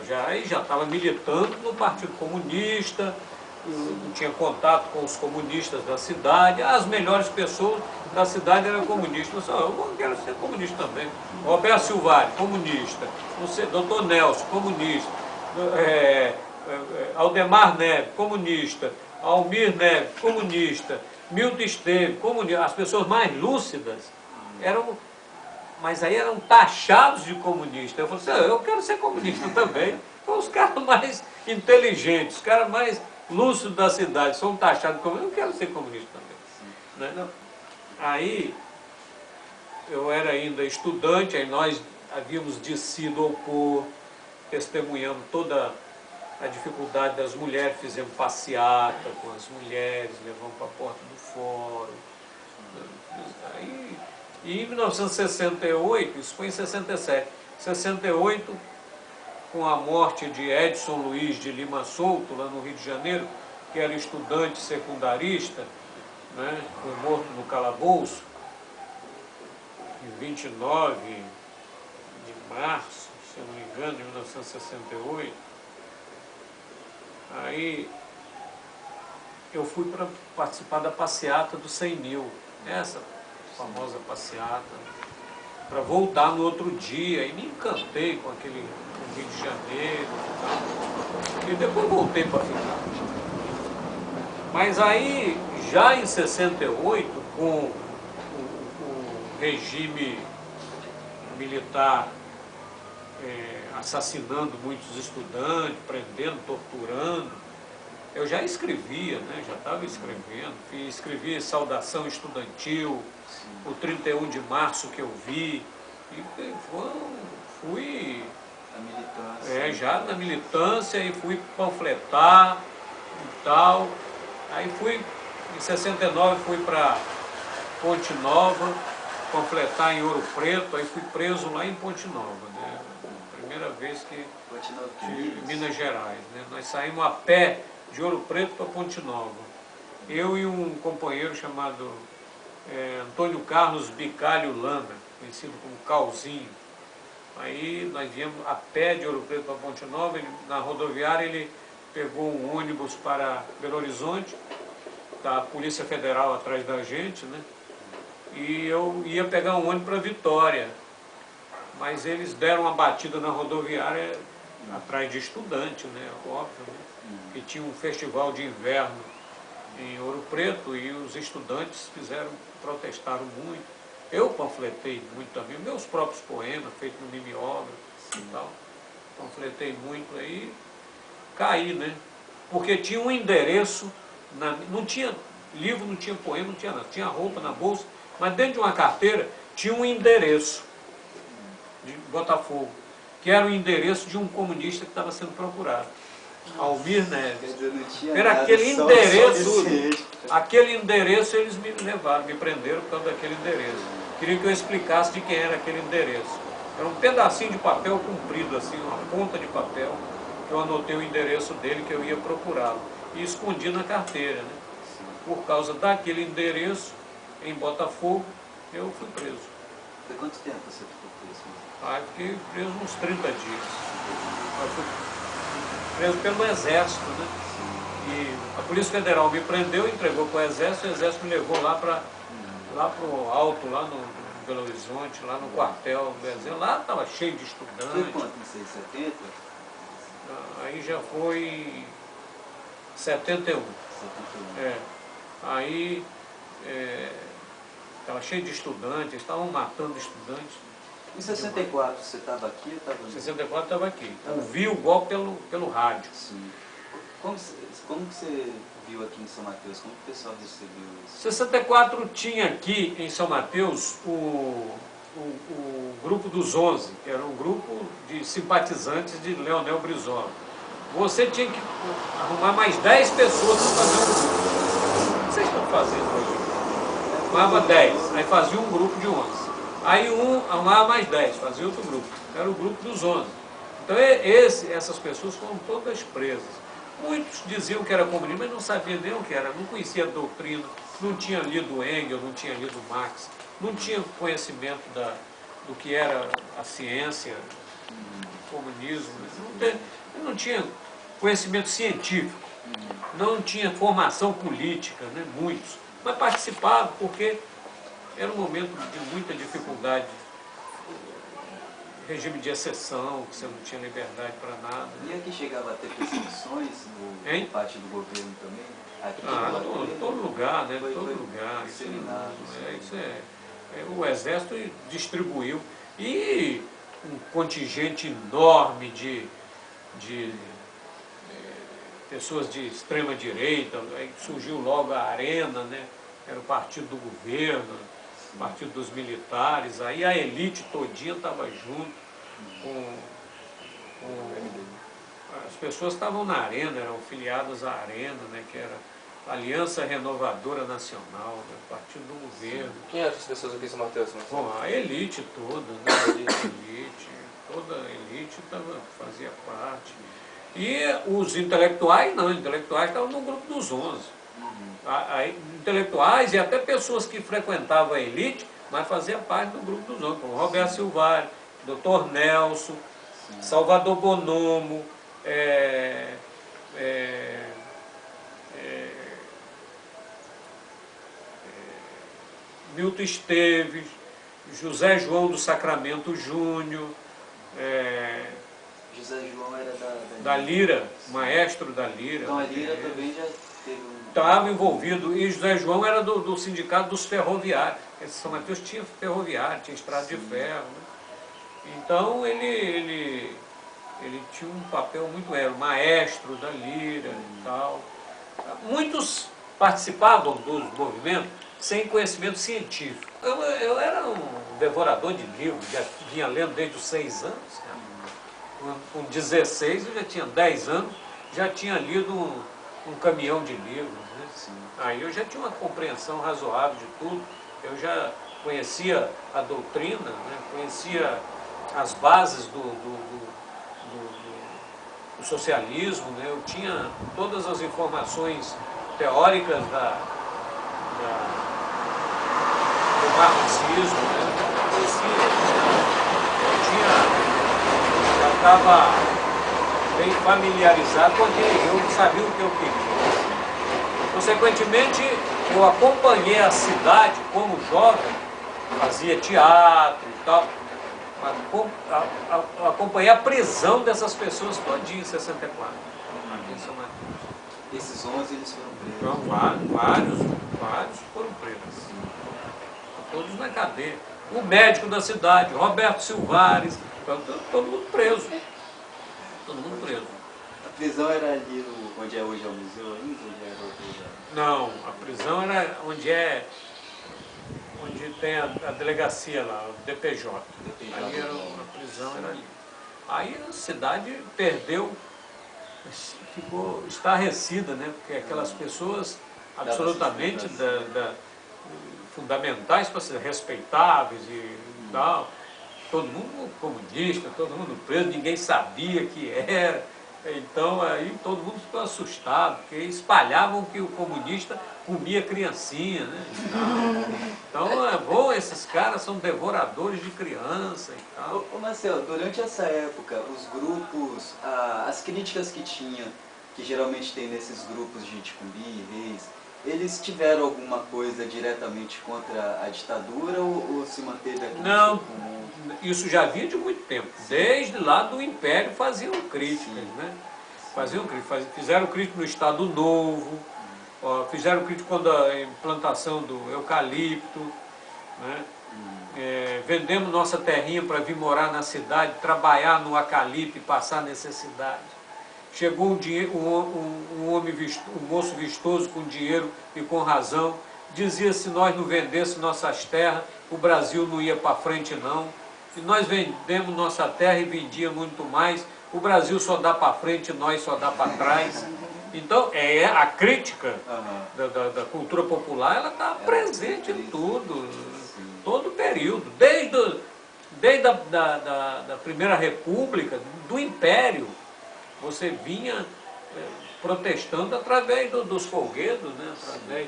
estava militando no Partido Comunista, eu tinha contato com os comunistas da cidade, as melhores pessoas da cidade eram comunistas. Eu quero ser comunista também. Roberto Silvari, comunista. Dr. Nelson, comunista. Aldemar Neves, comunista. Almir Neves, comunista. Milton Esteves, comunista. As pessoas mais lúcidas mas aí eram taxados de comunistas. Eu falei assim, eu quero ser comunista também. Então, os caras mais inteligentes, os caras mais lúcidos da cidade são taxados de comunistas. Eu quero ser comunista também. Né? Aí, eu era ainda estudante, aí nós havíamos descido ao Porto, testemunhamos toda a dificuldade das mulheres, fizemos passeata com as mulheres, levamos para a porta do fórum. Aí, e em 1968, isso foi em 67, 68, com a morte de Edson Luiz de Lima Souto, lá no Rio de Janeiro, que era estudante secundarista, né, foi morto no calabouço, em 29 de março, se eu não me engano, de 1968. Aí eu fui para participar da passeata do 100 mil, essa famosa passeata, para voltar no outro dia, e me encantei com aquele Rio de Janeiro e tal. E depois voltei para ficar. Mas aí, já em 68, com o regime militar assassinando muitos estudantes, prendendo, torturando, eu já escrevia, né? Já estava escrevendo, escrevi Saudação Estudantil, o 31 de março que eu vi, e fui já na militância e fui panfletar e tal. Aí em 69 fui para Ponte Nova, panfletar em Ouro Preto, aí fui preso lá em Ponte Nova, né? Primeira vez que Minas Gerais, né? Nós saímos a pé de Ouro Preto para Ponte Nova. Eu e um companheiro chamado Antônio Carlos Bicalho Landa, conhecido como Calzinho. Aí nós viemos a pé de Ouro Preto para Ponte Nova, na rodoviária ele pegou um ônibus para Belo Horizonte, da Polícia Federal atrás da gente, né? E eu ia pegar um ônibus para Vitória, mas eles deram uma batida na rodoviária atrás de estudante, né? Óbvio, né? Que tinha um festival de inverno em Ouro Preto e os estudantes protestaram muito. Eu panfletei muito também, meus próprios poemas, feitos no mimeógrafo e tal. Panfletei muito aí, caí, né? Porque tinha um endereço, não tinha livro, não tinha poema, não tinha nada. Tinha roupa na bolsa, mas dentro de uma carteira tinha um endereço de Botafogo, que era o endereço de um comunista que estava sendo procurado. Almir Neves. Era aquele endereço, aquele endereço eles me levaram, me prenderam por causa daquele endereço. Queria que eu explicasse de quem era aquele endereço. Era um pedacinho de papel comprido, assim, uma ponta de papel, que eu anotei o endereço dele, que eu ia procurá-lo. E escondi na carteira, né? Por causa daquele endereço, em Botafogo, eu fui preso. Por quanto tempo você ficou preso? Aí fiquei preso uns 30 dias. Eu fui preso pelo Exército, né? E a Polícia Federal me prendeu, entregou para o Exército me levou lá para o alto, lá no Belo Horizonte, lá no quartel do Exército. Lá estava cheio de estudantes. Foi quanto? Em 70? Aí já foi em 71. 71. Aí estava cheio de estudantes, estavam matando estudantes. Em 64 você estava aqui ou estava ali? Em 64 estava aqui. Ouvi o golpe pelo rádio. Sim. Como que você viu aqui em São Mateus? Como que o pessoal recebeu isso? 64 tinha aqui em São Mateus o grupo dos 11, que era um grupo de simpatizantes de Leonel Brizola. Você tinha que arrumar mais 10 pessoas para fazer um grupo. O que vocês estão fazendo hoje? Arrumava 10, aí fazia um grupo de 11. Aí um arrumava mais 10, fazia outro grupo. Era o grupo dos 11. Então essas pessoas foram todas presas. Muitos diziam que era comunismo, mas não sabiam nem o que era, não conhecia a doutrina, não tinha lido Engels, não tinha lido Marx, não tinha conhecimento do que era a ciência, o comunismo, não tinha conhecimento científico, não tinha formação política, né, muitos, mas participavam porque era um momento de muita dificuldade, regime de exceção, que você não tinha liberdade para nada. E aqui chegava a ter perseguições no parte do governo também? Aqui todo lugar, né? Foi todo lugar. disseminado. O Exército distribuiu. E um contingente enorme de pessoas de extrema direita, aí surgiu logo a Arena, né? Era o partido do governo, o partido dos militares, aí a elite todinha estava junto as pessoas estavam na Arena, eram filiadas à Arena, né? Que era a Aliança Renovadora Nacional, né? O partido do governo. Quem eram as pessoas aqui em São Mateus? Bom, a elite toda, né? Toda a elite fazia parte. E os intelectuais, não, os intelectuais estavam no grupo dos 11. Intelectuais e até pessoas que frequentavam a elite, mas faziam parte do grupo dos 11, como Roberto Silvari, Dr. Nelson, Salvador Bonomo, Milton Esteves, José João do Sacramento Júnior, José João era da Lira, maestro da Lira. Então a Lira também já teve estava envolvido, e José João era do sindicato dos ferroviários. São Mateus tinha ferroviário, tinha estrada de ferro. Né? Então ele tinha um papel muito, era o maestro da Lira e tal. Muitos participavam dos movimentos sem conhecimento científico. Eu era um devorador de livros, já vinha lendo desde os 6 anos. Com 16 eu já tinha 10 anos, já tinha lido um caminhão de livros. Né? Aí eu já tinha uma compreensão razoável de tudo. Eu já conhecia a doutrina, né? Conhecia as bases do socialismo, né? Eu tinha todas as informações teóricas do marxismo, né? Eu conhecia, já estava bem familiarizado, porque eu sabia o que eu queria. Consequentemente, eu acompanhei a cidade como jovem, fazia teatro e tal, acompanhei a prisão dessas pessoas todinha em 64, aqui em São Mateus. Esses 11 eles foram presos. Então, vários foram presos. Todos na cadeia. O médico da cidade, Roberto Silvares, todo mundo preso. Todo mundo preso. A prisão era ali onde é hoje é o museu ainda? Onde era outro lugar? Não, a prisão era onde tem a delegacia lá, o DPJ. Ali era a prisão, era ali. Aí a cidade perdeu, ficou estarrecida, né? Porque aquelas pessoas absolutamente fundamentais para ser respeitáveis e tal, todo mundo comunista, todo mundo preso, ninguém sabia que era. Então aí todo mundo ficou assustado, porque espalhavam que o comunista comia criancinha, né? Então é bom, esses caras são devoradores de criança e tal. Ô Marcelo, durante essa época, os grupos, as críticas que tinha, que geralmente tem nesses grupos de Ticumbi, Reis, eles tiveram alguma coisa diretamente contra a ditadura ou se manteve aqui? Não, isso já vinha de muito tempo. Desde lá do Império faziam críticas, né? Fizeram crítica no Estado Novo, fizeram crítica quando a implantação do eucalipto, né? Vendemos nossa terrinha para vir morar na cidade, trabalhar no eucalipto e passar necessidade. Chegou um moço vistoso com dinheiro e com razão, dizia se nós não vendêssemos nossas terras, o Brasil não ia para frente não. Se nós vendemos nossa terra e vendia muito mais, o Brasil só dá para frente, nós só dá para trás. Então, a crítica da cultura popular, ela está presente em tudo, todo período, desde a Primeira República, do Império. Você vinha protestando através dos folguedos, né? Através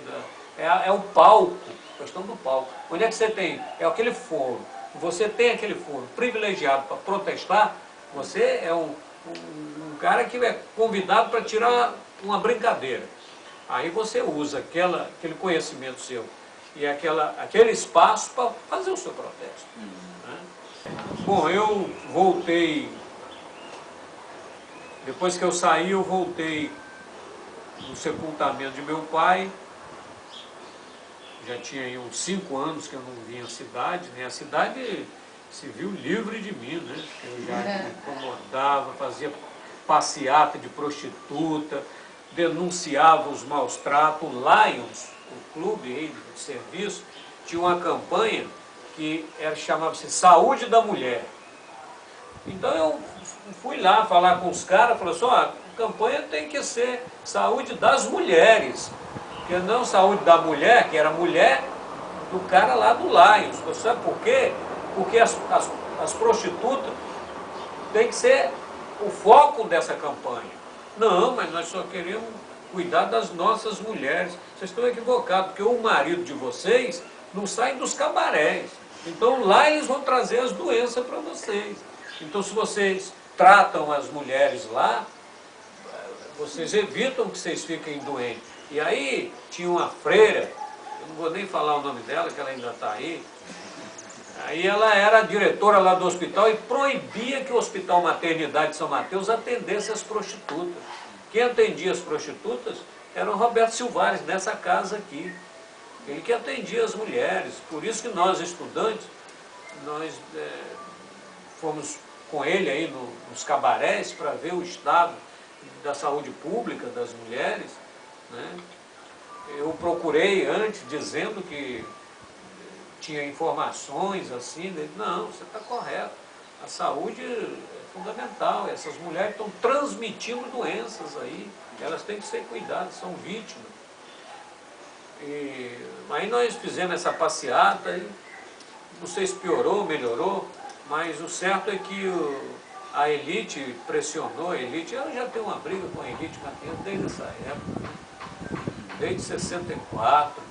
é o palco, a questão do palco. Onde é que você tem? É aquele foro. Você tem aquele foro privilegiado para protestar, você é um cara que é convidado para tirar uma brincadeira. Aí você usa aquele conhecimento seu e aquele espaço para fazer o seu protesto. Né? Bom, eu voltei. Depois que eu saí, eu voltei no sepultamento de meu pai. Já tinha aí uns 5 anos que eu não vinha à cidade, né? A cidade se viu livre de mim, né? Eu já me incomodava, fazia passeata de prostituta, denunciava os maus tratos. O Lions, o clube aí de serviço, tinha uma campanha que chamava-se Saúde da Mulher. Então eu fui lá falar com os caras, falei assim, a campanha tem que ser saúde das mulheres, porque não saúde da mulher, que era mulher do cara lá do Lions. Você sabe por quê? Porque as prostitutas tem que ser o foco dessa campanha. Não, mas nós só queremos cuidar das nossas mulheres. Vocês estão equivocados, porque o marido de vocês não sai dos cabarés. Então lá eles vão trazer as doenças para vocês. Então se vocês tratam as mulheres lá, vocês evitam que vocês fiquem doentes. E aí tinha uma freira, eu não vou nem falar o nome dela, que ela ainda está aí. Aí ela era a diretora lá do hospital e proibia que o Hospital Maternidade de São Mateus atendesse as prostitutas. Quem atendia as prostitutas era o Roberto Silvares, nessa casa aqui. Ele que atendia as mulheres. Por isso que nós, estudantes, nós fomos com ele aí nos cabarés para ver o estado da saúde pública das mulheres, né? Eu procurei antes, dizendo que tinha informações assim, não, você está correto, a saúde é fundamental, essas mulheres estão transmitindo doenças aí, elas têm que ser cuidadas, são vítimas. Aí nós fizemos essa passeata não sei se piorou ou melhorou, mas o certo é que a elite pressionou, a elite, eu já tenho uma briga com a elite desde essa época, desde 64.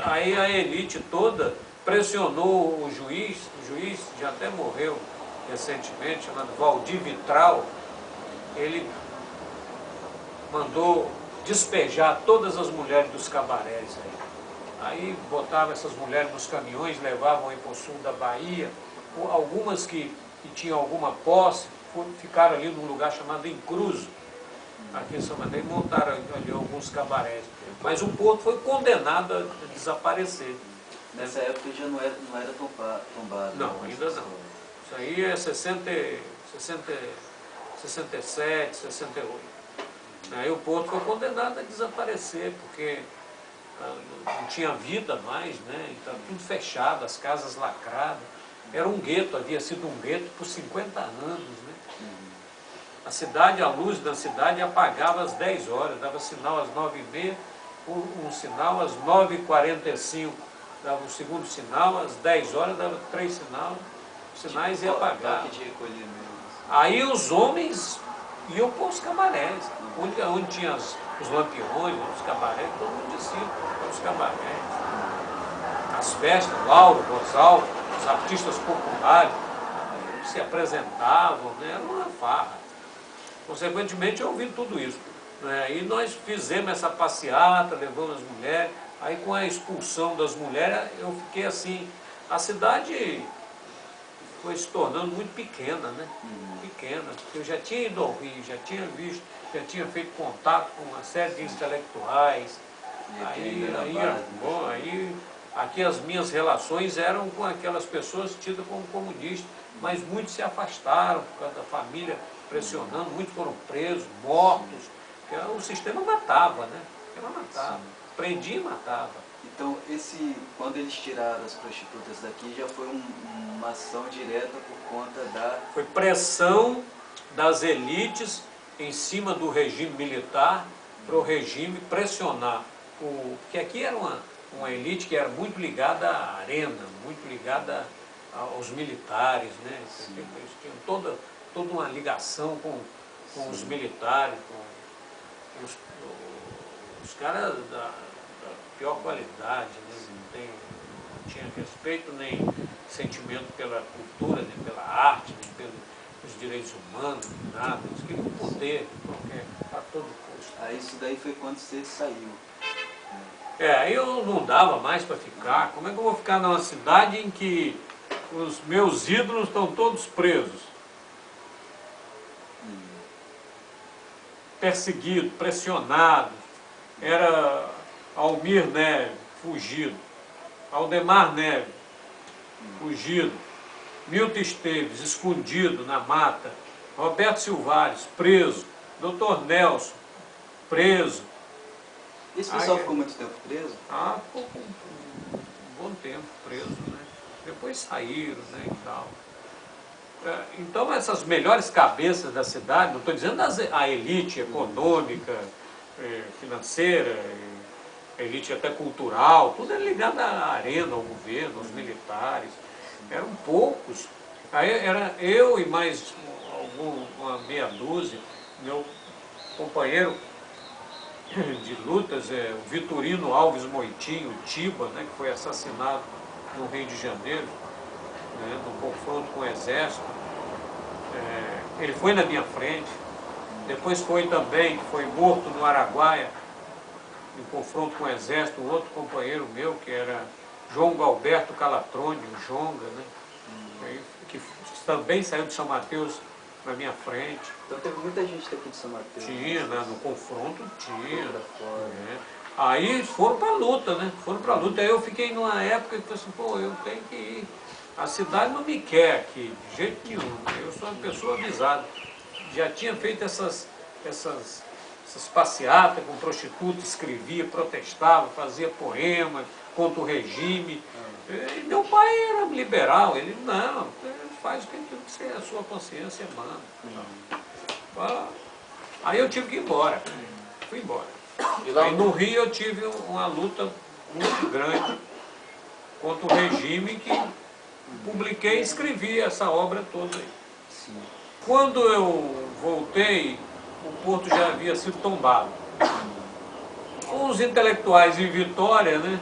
Aí a elite toda pressionou o juiz já até morreu recentemente, chamado Valdir Vitral. Ele mandou despejar todas as mulheres dos cabarés aí botava essas mulheres nos caminhões, levavam aí para o sul da Bahia. Algumas que tinham alguma posse ficaram ali num lugar chamado Encruzo, aqui em São Mateus, e montaram ali alguns cabarés. Mas o Porto foi condenado a desaparecer. Nessa época já não era tombado. Não, ainda não. Isso aí é 67, 68. Aí o Porto foi condenado a desaparecer, porque não tinha vida mais, né? Estava tudo fechado, as casas lacradas. Era um gueto, havia sido um gueto por 50 anos, né? A cidade, a luz da cidade apagava às 10 horas, dava sinal às 9h30, um sinal às 9h45, dava o segundo sinal, às 10 horas dava 3 sinais e apagava. Aí os homens iam para os cabarés, onde tinha os lampiões, os cabarés, todo mundo descia para os cabarés. As festas, Lauro, Rosalvo, os artistas populares se apresentavam, né? Era uma farra. Consequentemente, eu ouvi tudo isso, né? E nós fizemos essa passeata, levamos as mulheres. Aí, com a expulsão das mulheres, eu fiquei assim, a cidade foi se tornando muito pequena, né? Pequena, porque eu já tinha ido ao Rio, já tinha visto, já tinha feito contato com uma série de intelectuais. Aí aqui as minhas relações eram com aquelas pessoas tidas como comunistas, mas muitos se afastaram por causa da família pressionando, muitos foram presos, mortos, porque o sistema matava, né? O sistema matava, prendia e matava. Então, quando eles tiraram as prostitutas daqui, já foi uma ação direta por conta da... Foi pressão das elites em cima do regime militar, para o regime pressionar. Porque aqui era uma elite que era muito ligada à arena, muito ligada aos militares, né? Eles tinham toda uma ligação com os militares, com os caras da pior qualidade, né? Não tinha respeito nem sentimento pela cultura, nem pela arte, nem pelos direitos humanos, nem nada. Eles queriam poder a todo custo. Aí isso daí foi quando você saiu. Aí eu não dava mais para ficar. Como é que eu vou ficar numa cidade em que os meus ídolos estão todos presos? Perseguidos, pressionados. Era Almir Neves, fugido. Aldemar Neves, fugido. Milton Esteves, escondido na mata. Roberto Silvares, preso. Dr. Nelson, preso. Esse pessoal ficou muito tempo preso? Ficou um bom tempo preso, né? Depois saíram, né, e tal. Então essas melhores cabeças da cidade, não estou dizendo a elite econômica, financeira, a elite até cultural, tudo é ligado à arena, ao governo, aos militares. Eram poucos. Aí era eu e mais uma meia dúzia, meu companheiro de lutas, o Vitorino Alves Moitinho, o Tiba, né, que foi assassinado no Rio de Janeiro, né, no confronto com o Exército. Ele foi na minha frente. Depois foi também, que foi morto no Araguaia, em confronto com o Exército, um outro companheiro meu, que era João Galberto Calatrone, o Jonga, né, que também saiu de São Mateus na minha frente. Então teve muita gente daqui de São Mateus. Tinha, né? No confronto tinha. Aí foram para a luta, né? Foram para a luta. Aí eu fiquei numa época que falei assim, pô, eu tenho que ir. A cidade não me quer aqui, de jeito nenhum. Né? Eu sou uma pessoa avisada. Já tinha feito essas passeatas com prostitutas, escrevia, protestava, fazia poema contra o regime. E meu pai era liberal, ele não, faz o que a sua consciência manda. Aí eu tive que ir embora, fui embora. Aí no Rio eu tive uma luta muito grande contra o regime, que publiquei e escrevi essa obra toda aí. Sim. Quando eu voltei, o porto já havia sido tombado. Os intelectuais em Vitória, né,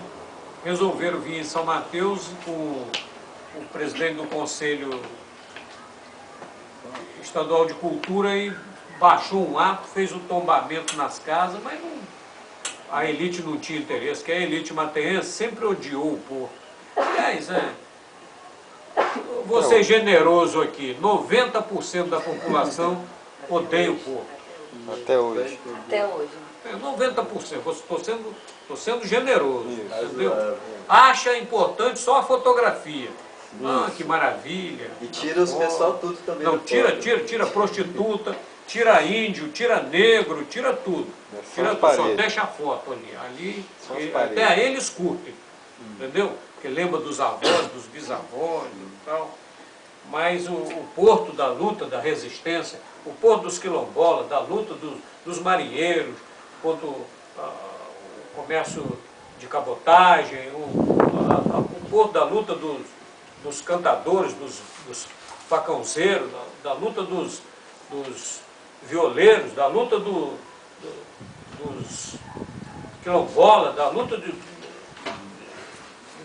resolveram vir em São Mateus com o presidente do Conselho Estadual de Cultura e baixou um ato, fez o tombamento nas casas, mas a elite não tinha interesse, que a elite mateense sempre odiou o porto. Aliás, vou ser generoso aqui, 90% da população odeia o porto. Até hoje. Até hoje. 90%, estou sendo generoso, entendeu? Acha importante só a fotografia. Ah, que maravilha. E tira os pessoal tudo também. Não, da foto. tira prostituta, tira índio, tira negro, tira tudo. Tira tudo, só deixa a foto ali. Ali até aí eles curtem, entendeu? Porque lembra dos avós, dos bisavós e tal. Mas o porto da luta, da resistência, o porto dos quilombolas, da luta dos marinheiros, contra o comércio de cabotagem, o porto da luta dos cantadores, dos facãozeiros, da luta dos violeiros, da luta dos quilombolas, da luta de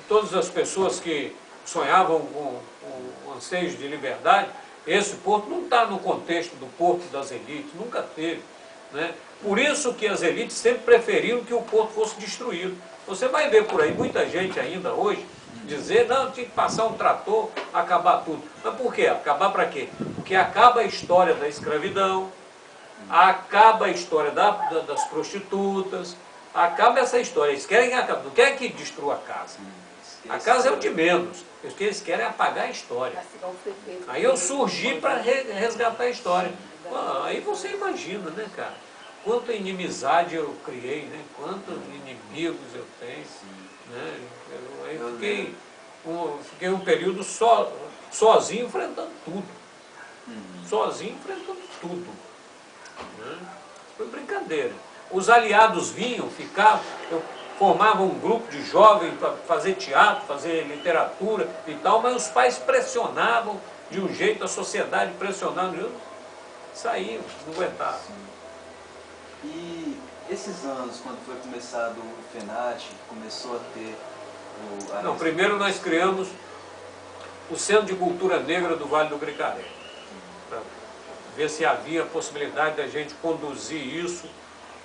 todas as pessoas que sonhavam com anseios de liberdade. Esse porto não está no contexto do porto das elites, nunca teve, né? Por isso que as elites sempre preferiram que o porto fosse destruído. Você vai ver por aí muita gente ainda hoje dizer, não, tinha que passar um trator, acabar tudo. Mas por quê? Acabar para quê? Porque acaba a história da escravidão, acaba a história das prostitutas, acaba essa história. Eles querem acabar, não querem que destrua a casa. A casa é o de menos. O que eles querem é apagar a história. Aí eu surgi para resgatar a história. Aí você imagina, né, cara? Quanta inimizade eu criei, né? Quantos inimigos eu tenho. Né? Aí fiquei um período sozinho enfrentando tudo. Sozinho enfrentando tudo. Né? Foi brincadeira. Os aliados vinham, ficavam, eu formava um grupo de jovens para fazer teatro, fazer literatura e tal, mas os pais pressionavam de um jeito, a sociedade pressionava, eu saía, não aguentava. E esses anos, quando foi começado o FENAT, começou a ter Não, primeiro nós criamos o Centro de Cultura Negra do Vale do Gricaré, para ver se havia a possibilidade da gente conduzir isso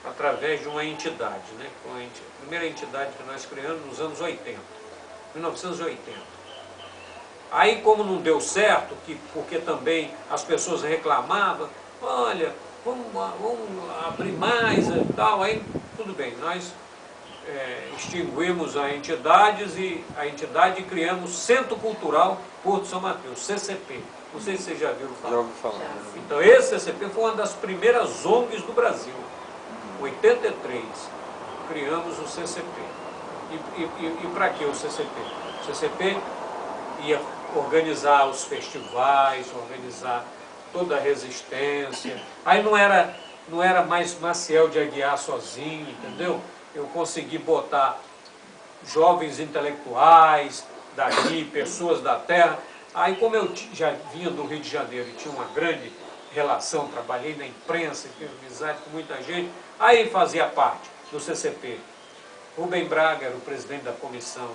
através de uma entidade, né? A primeira entidade que nós criamos nos anos 80, 1980. Aí, como não deu certo, porque também as pessoas reclamavam, olha, vamos abrir mais e tal, aí tudo bem, nós extinguimos a entidade e criamos Centro Cultural Porto São Mateus, CCP. Não sei se vocês já viram falar. Já ouvi falar. Então esse CCP foi uma das primeiras ONGs do Brasil. Em 83, criamos o CCP. E para que o CCP? O CCP ia organizar os festivais, organizar toda a resistência. Aí não era mais Maciel de Aguiar sozinho, entendeu? Eu consegui botar jovens intelectuais daqui, pessoas da terra. Aí, como eu já vinha do Rio de Janeiro e tinha uma grande relação, trabalhei na imprensa, fiz amizade com muita gente, aí fazia parte do CCP. Rubem Braga era o presidente da Comissão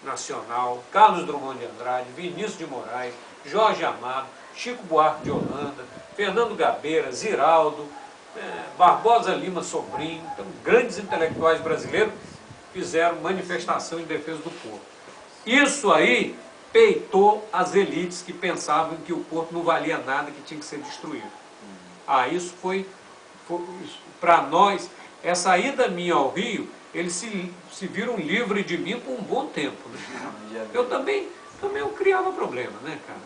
Nacional, Carlos Drummond de Andrade, Vinícius de Moraes, Jorge Amado, Chico Buarque de Holanda, Fernando Gabeira, Ziraldo, Barbosa Lima Sobrinho. Então, grandes intelectuais brasileiros fizeram manifestação em defesa do porto. Isso aí peitou as elites que pensavam que o porto não valia nada, que tinha que ser destruído. Isso foi para nós, essa ida minha ao Rio, eles se viram livres de mim por um bom tempo. Né? Eu também eu criava problema, né, cara?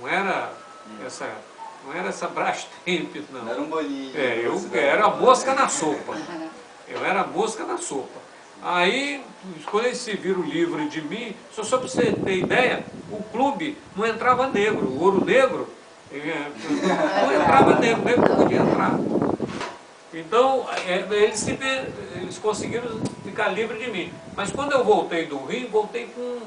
Não era essa Brastemp, não. Não era um bolinho. Eu era mosca na sopa. Eu era mosca na sopa. Aí, quando eles se viram livres de mim, só para você ter ideia, o clube não entrava negro, o Ouro Negro, não entrava negro, negro não podia entrar. Então, eles conseguiram ficar livre de mim. Mas quando eu voltei do Rio, voltei com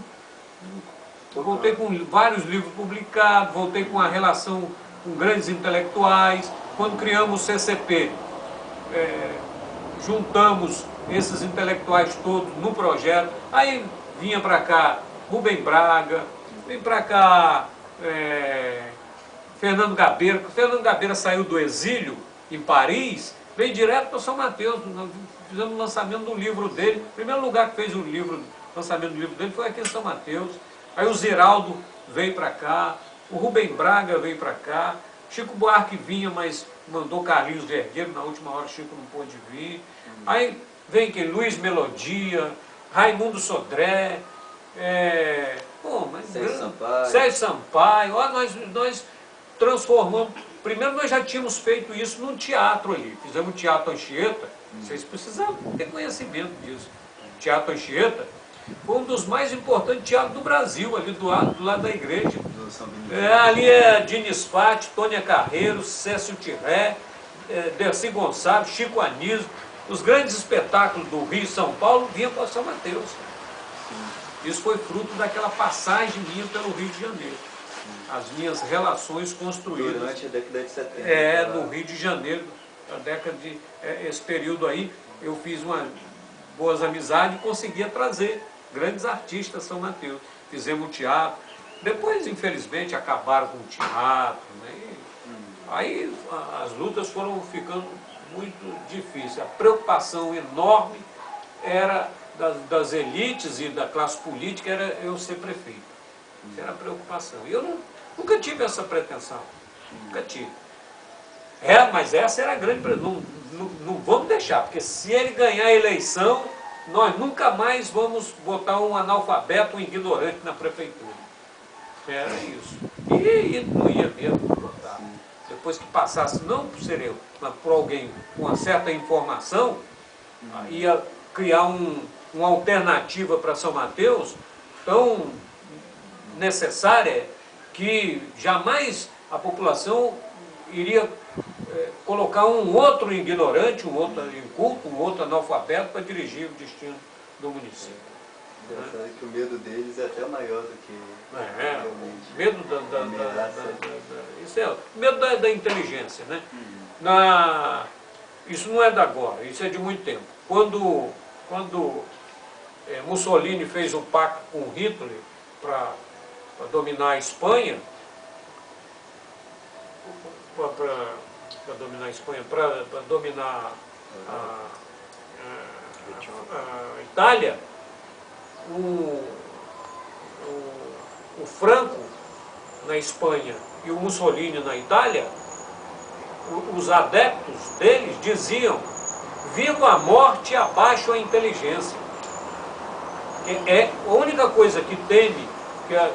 vários livros publicados, voltei com a relação com grandes intelectuais. Quando criamos o CCP, juntamos esses intelectuais todos no projeto. Aí vinha para cá Rubem Braga, vem para cá Fernando Gabeira. Fernando Gabeira saiu do exílio em Paris, veio direto para São Mateus. Nós fizemos o lançamento do livro dele. O primeiro lugar que fez o lançamento do livro dele foi aqui em São Mateus. Aí o Ziraldo veio para cá, o Rubem Braga veio para cá, Chico Buarque vinha, mas mandou Carlinhos Vergueiro, na última hora Chico não pôde vir. Aí vem quem? Luiz Melodia, Raimundo Sodré, Sérgio Sampaio. Ó, nós transformamos. Primeiro nós já tínhamos feito isso num teatro ali. Fizemos o Teatro Anchieta. Vocês precisavam ter conhecimento disso. O Teatro Anchieta foi um dos mais importantes teatros do Brasil, ali do lado da igreja. Ali é Diniz Fati, Tônia Carreiro, Cécio Tirré, Dercy Gonçalves, Chico Anísio. Os grandes espetáculos do Rio e São Paulo vinham para São Mateus. Isso foi fruto daquela passagem minha pelo Rio de Janeiro. As minhas relações construídas. Durante a década de 70. No Rio de Janeiro, esse período aí, eu fiz boas amizades e conseguia trazer grandes artistas a São Mateus. Fizemos o teatro. Depois, infelizmente, acabaram com o teatro. Né? Aí as lutas foram ficando muito difíceis. A preocupação enorme era das elites e da classe política era eu ser prefeito. Isso era a preocupação. E eu nunca tive essa pretensão. Nunca tive. Mas essa era a grande pretensão. Não vamos deixar, porque se ele ganhar a eleição, nós nunca mais vamos botar um analfabeto, um ignorante na prefeitura. Era isso. E não ia mesmo botar. Depois que passasse, não por ser eu, mas por alguém com uma certa informação, ia criar uma alternativa para São Mateus tão necessária que jamais a população iria colocar um outro ignorante, um outro inculto, um outro analfabeto para dirigir o destino do município. Engraçado que o medo deles é até maior do que realmente. Medo isso é medo da inteligência, né? Isso não é de agora, isso é de muito tempo. Quando Mussolini fez um pacto com Hitler para dominar a Espanha, para dominar a Itália, o Franco na Espanha e o Mussolini na Itália, os adeptos deles diziam: viva a morte e abaixo a inteligência. A única coisa que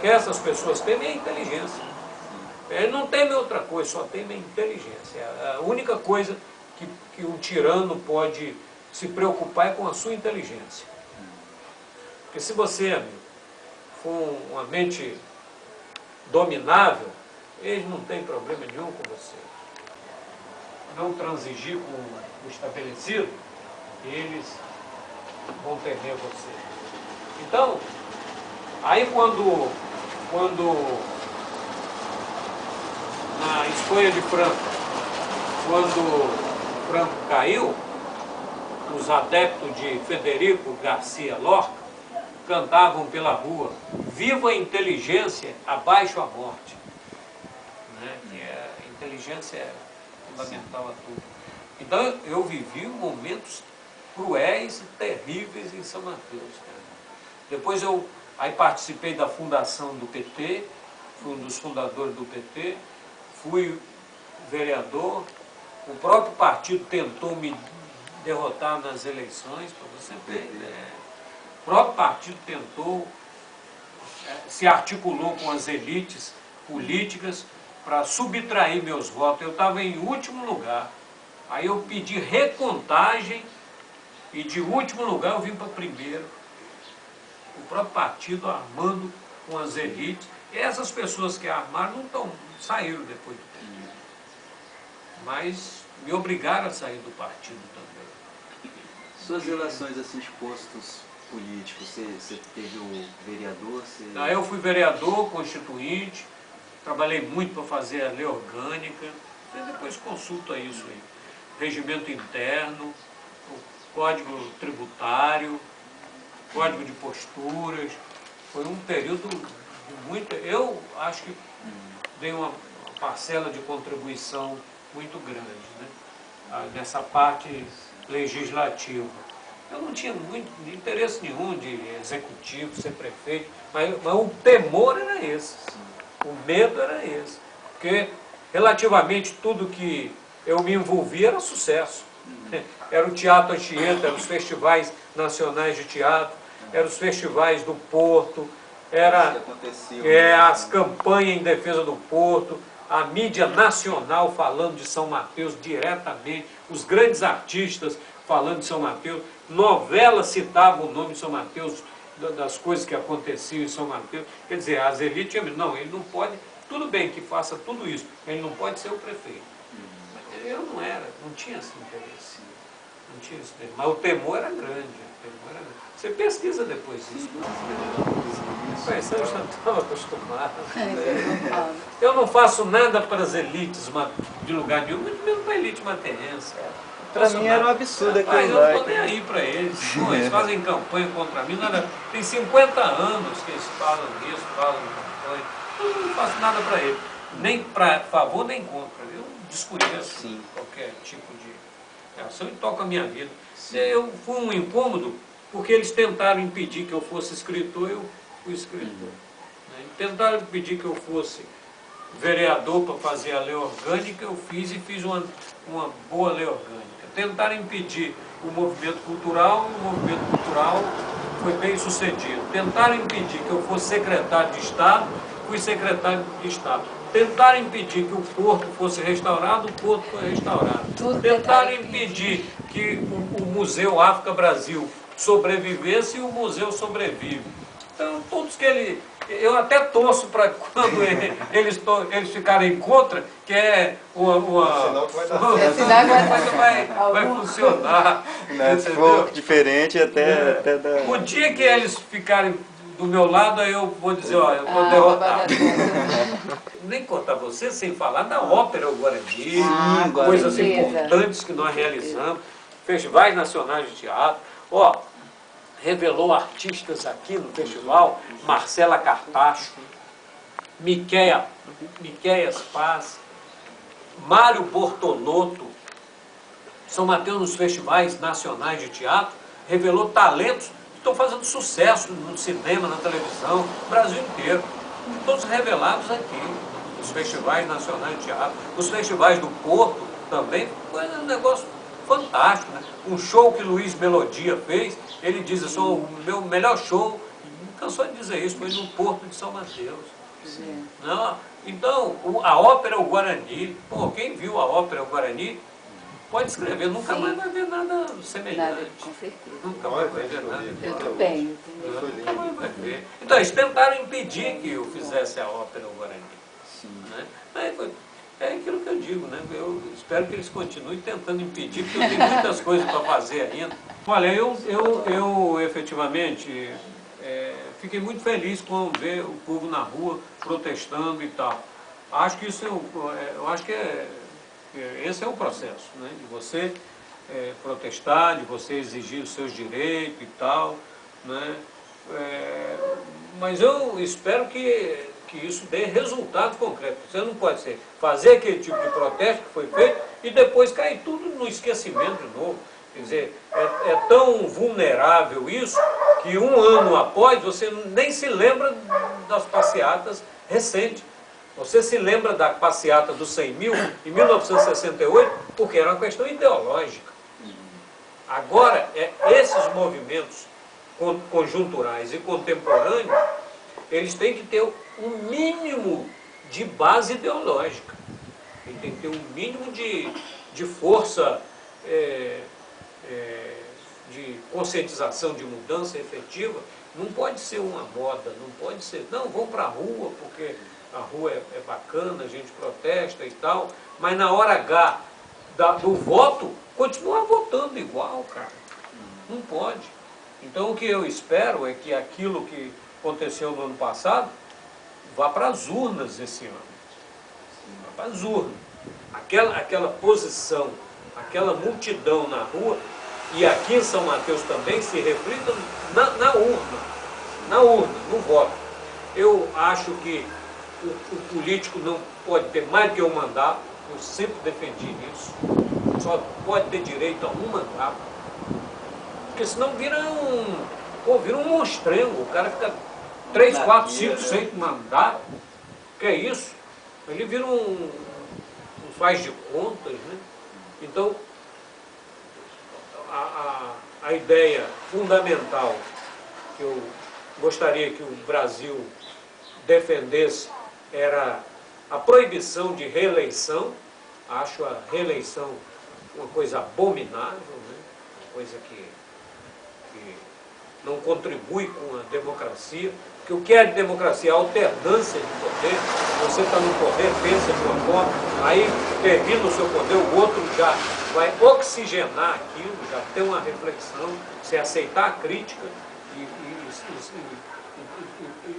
que essas pessoas temem é a inteligência. Ele não teme outra coisa, só teme a inteligência. É a única coisa que um tirano pode se preocupar é com a sua inteligência. Porque se você, amigo, for uma mente dominável, ele não tem problema nenhum com você. Não transigir com o estabelecido, eles vão temer você. Então, aí quando na Espanha de Franco, quando Franco caiu, os adeptos de Federico Garcia Lorca cantavam pela rua: viva a inteligência, abaixo a morte. Né? E a inteligência é fundamental a tudo. Então eu vivi momentos cruéis e terríveis em São Mateus. Cara. Depois aí participei da fundação do PT, fui um dos fundadores do PT, fui vereador, o próprio partido tentou me derrotar nas eleições, para você ter ideia. O próprio partido tentou, se articulou com as elites políticas para subtrair meus votos. Eu estava em último lugar, aí eu pedi recontagem e de último lugar eu vim para primeiro. O próprio partido armando com as elites. E essas pessoas que armaram saíram depois do tempo. Mas me obrigaram a sair do partido também. suas relações assim de postos políticos, você teve o vereador? Eu fui vereador, constituinte, trabalhei muito para fazer a lei orgânica, e depois consulta isso aí. Regimento interno, o código tributário, código de posturas. Foi um período de muito... Eu acho que dei uma parcela de contribuição muito grande, né? Nessa parte legislativa. Eu não tinha muito interesse nenhum de executivo, ser prefeito, mas o temor era esse, o medo era esse. Porque relativamente tudo que eu me envolvia era sucesso. Era o Teatro Anchieta, eram os festivais nacionais de teatro, eram os festivais do Porto, era as campanhas em defesa do Porto, a mídia nacional falando de São Mateus diretamente, os grandes artistas falando de São Mateus, novelas citavam o nome de São Mateus, das coisas que aconteciam em São Mateus. Quer dizer, as elites tinham, não, ele não pode, tudo bem que faça tudo isso, ele não pode ser o prefeito. Eu não tinha esse interesse. Não tinha esse interesse. Mas o temor era grande. Você pesquisa depois isso. Mas eu já estava acostumado. Eu não faço nada para as elites de lugar nenhum, muito menos para a elite mateense. Para mim era um absurdo aquilo lá. Mas eu não estou nem aí para eles. Pô, eles fazem campanha contra mim. Tem 50 anos que eles falam isso, falam campanha. Eu não faço nada para eles. Nem para favor, nem contra. Eu desconheço qualquer tipo de ação e toco a minha vida. Eu fui um incômodo porque eles tentaram impedir que eu fosse escritor, eu fui escritor. Tentaram impedir que eu fosse vereador para fazer a lei orgânica, eu fiz e fiz uma boa lei orgânica. Tentaram impedir o movimento cultural, e o movimento cultural foi bem sucedido. Tentaram impedir que eu fosse secretário de Estado, fui secretário de Estado. Tentaram impedir que o Porto fosse restaurado, o Porto foi restaurado. Tentaram impedir que o Museu África Brasil sobrevivesse e o museu sobrevive. Então, todos que eu até torço para quando eles ficarem contra, que é Senão que vai vai funcionar. Se for diferente, até dá... O dia que eles ficarem do meu lado, aí eu vou dizer, ó, eu estou derrotado. Nem contar você sem falar da Ópera Guarani, coisas importantes que nós realizamos, festivais nacionais de teatro. Ó, revelou artistas aqui no festival, Marcela Cartacho, Miquéia Paz, Mário Bortolotto. São Mateus nos festivais nacionais de teatro, revelou talentos que estão fazendo sucesso no cinema, na televisão, no Brasil inteiro. Todos revelados aqui, nos festivais nacionais de teatro. Os festivais do Porto também, foi um negócio fantástico, né? Um show que Luiz Melodia fez, ele diz, o meu melhor show, não cansou de dizer isso, foi no Porto de São Mateus. Não, então, a Ópera O Guarani, pô, quem viu a Ópera O Guarani, pode escrever, nunca mais vai ver nada semelhante. Nada, com certeza. Nunca mais vai ver nada. Eu também. Nunca mais vai ver. Então, eles tentaram impedir que eu fizesse a Ópera O Guarani. Né? Aí foi... É aquilo que eu digo, né? Eu espero que eles continuem tentando impedir, porque eu tenho muitas coisas para fazer ainda. Olha, eu efetivamente fiquei muito feliz com ver o povo na rua protestando e tal. Acho que isso eu acho que esse é o processo, né? De você protestar, de você exigir os seus direitos e tal, né? Mas eu espero que isso dê resultado concreto. Você não pode fazer aquele tipo de protesto que foi feito e depois cair tudo no esquecimento de novo. Quer dizer, é tão vulnerável isso que um ano após você nem se lembra das passeatas recentes. Você se lembra da passeata dos 100 mil em 1968 porque era uma questão ideológica. Agora, esses movimentos conjunturais e contemporâneos, eles têm que ter um mínimo de base ideológica. Ele tem que ter um mínimo de força, de conscientização, de mudança efetiva. Não pode ser uma moda, não pode ser, não, vamos para a rua porque a rua é bacana, a gente protesta e tal, mas na hora H do voto, continua votando igual, cara. Não pode. Então o que eu espero é que aquilo que aconteceu no ano passado vá para as urnas esse ano. Vá para as urnas. Aquela posição, aquela multidão na rua, e aqui em São Mateus também se reflita na urna, no voto. Eu acho que o político não pode ter mais que um mandato, eu sempre defendi isso, só pode ter direito a um mandato, porque senão vira um monstrengo, o cara fica 3, 4, 5, 6 mandatos, que é isso? Ele vira um faz de contas, né? Então, a ideia fundamental que eu gostaria que o Brasil defendesse era a proibição de reeleição. Acho a reeleição uma coisa abominável, né? Uma coisa que não contribui com a democracia. Porque o que é democracia? A alternância de poder. Você está no poder, pensa de uma forma, aí termina o seu poder, o outro já vai oxigenar aquilo, já tem uma reflexão, você aceitar a crítica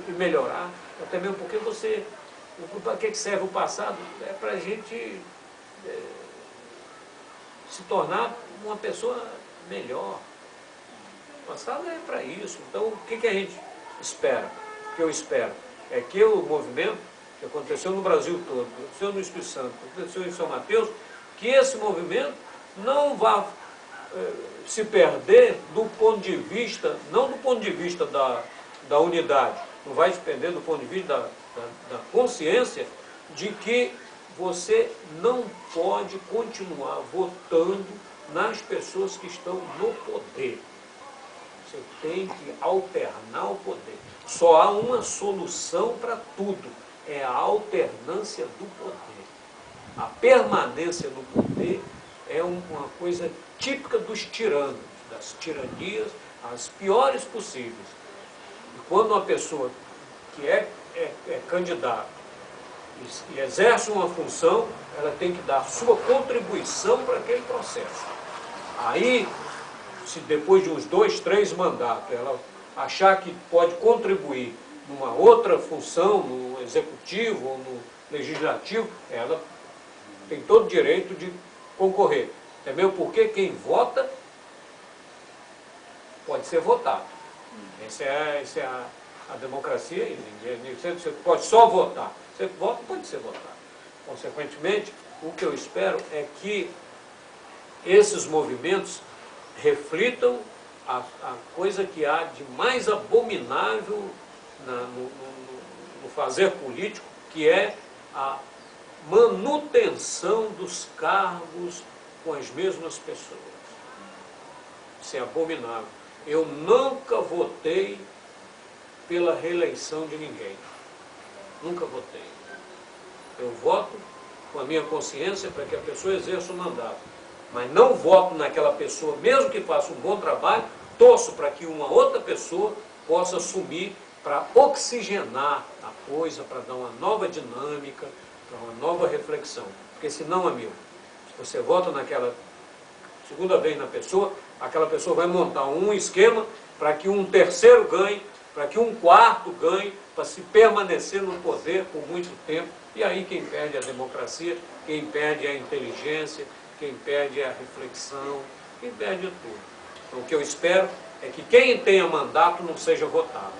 e melhorar. Até mesmo porque você... Para que serve o passado? É para a gente se tornar uma pessoa melhor. O passado é para isso. Então, o que a gente espera? O que eu espero é que o movimento que aconteceu no Brasil todo, aconteceu no Espírito Santo, aconteceu em São Mateus, que esse movimento não vá se perder do ponto de vista, não do ponto de vista da unidade, não vai se perder do ponto de vista da consciência de que você não pode continuar votando nas pessoas que estão no poder. Você tem que alternar o poder. Só há uma solução para tudo, é a alternância do poder. A permanência no poder é uma coisa típica dos tiranos, das tiranias, as piores possíveis. E quando uma pessoa que é candidata e exerce uma função, ela tem que dar sua contribuição para aquele processo. Aí, se depois de uns 2, 3 mandatos, ela achar que pode contribuir numa outra função, no executivo ou no legislativo, ela tem todo o direito de concorrer. É mesmo porque quem vota pode ser votado. Essa é a democracia. Você pode só votar. Você vota, pode ser votado. Consequentemente, o que eu espero é que esses movimentos reflitam a coisa que há de mais abominável no fazer político, que é a manutenção dos cargos com as mesmas pessoas. Isso é abominável. Eu nunca votei pela reeleição de ninguém. Nunca votei. Eu voto com a minha consciência para que a pessoa exerça o mandato. Mas não voto naquela pessoa, mesmo que faça um bom trabalho, torço para que uma outra pessoa possa assumir para oxigenar a coisa, para dar uma nova dinâmica, para uma nova reflexão. Porque senão, amigo, se você vota naquela segunda vez na pessoa, aquela pessoa vai montar um esquema para que um terceiro ganhe, para que um quarto ganhe, para se permanecer no poder por muito tempo. E aí quem perde a democracia, quem perde a inteligência, quem perde a reflexão, quem perde tudo. Então o que eu espero é que quem tenha mandato não seja votado.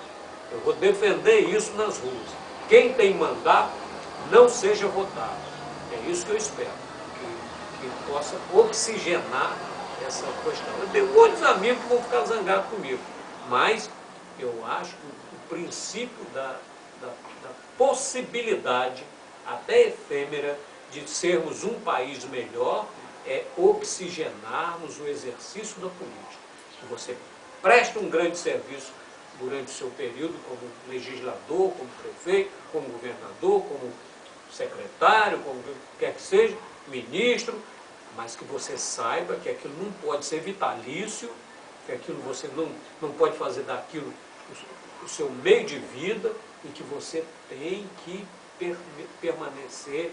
Eu vou defender isso nas ruas. Quem tem mandato não seja votado. É isso que eu espero. Que possa oxigenar essa questão. Eu tenho muitos amigos que vão ficar zangados comigo. Mas eu acho que o princípio da possibilidade, até efêmera, de sermos um país melhor é oxigenarmos o exercício da política. Que você presta um grande serviço durante o seu período como legislador, como prefeito, como governador, como secretário, como quer que seja, ministro, mas que você saiba que aquilo não pode ser vitalício, que aquilo você não pode fazer daquilo o seu meio de vida e que você tem que permanecer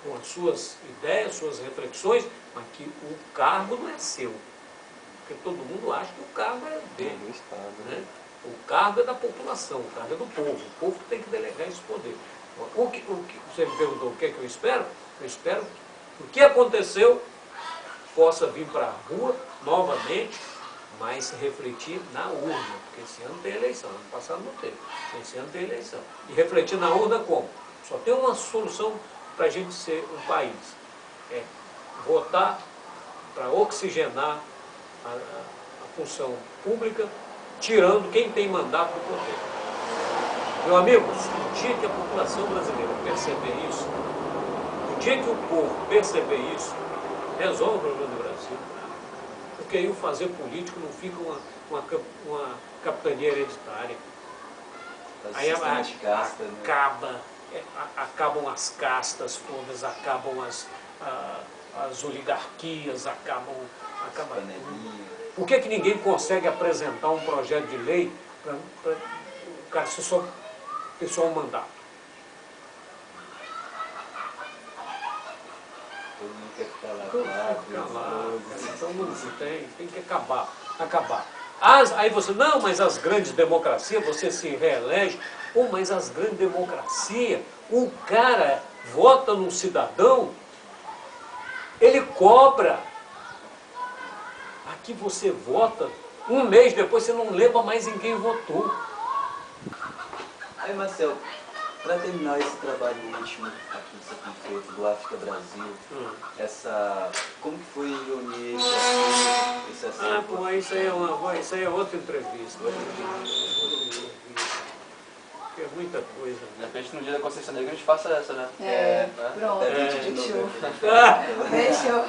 com as suas ideias, suas reflexões, mas que o cargo não é seu. O Porque todo mundo acha que o cargo é dele. Do Estado. Né? O cargo é da população, o cargo é do povo. O povo tem que delegar esse poder. O que você me perguntou o que é que eu espero? Eu espero que o que aconteceu possa vir para a rua novamente, mas se refletir na urna, porque esse ano tem eleição, ano passado não teve, esse ano tem eleição. E refletir na urna como? Só tem uma solução para a gente ser um país, é votar para oxigenar a função pública, tirando quem tem mandato do poder. Meu amigo, o dia que a população brasileira perceber isso, o dia que o povo perceber isso, resolve o problema do Brasil. Porque aí o fazer político não fica uma capitania hereditária. Aí acabam as castas todas, acabam as oligarquias, acabam por que ninguém consegue apresentar um projeto de lei para o cara ser só um mandato? Todo mundo quer ficar lá calado. Então não tem que acabar. Aí você, não, mas as grandes democracias, você se reelege. Mas as grandes democracias, o cara vota num cidadão, ele cobra. Aqui você vota, um mês depois você não lembra mais em quem votou. Aí, Marcelo, para terminar esse trabalho último aqui que você tem feito do África Brasil, como que foi reunir esse assunto? Isso aí é outra entrevista. É muita coisa. De repente, no dia da Consciência Negra, a gente faça essa, né? Pronto, fechou. Fechou.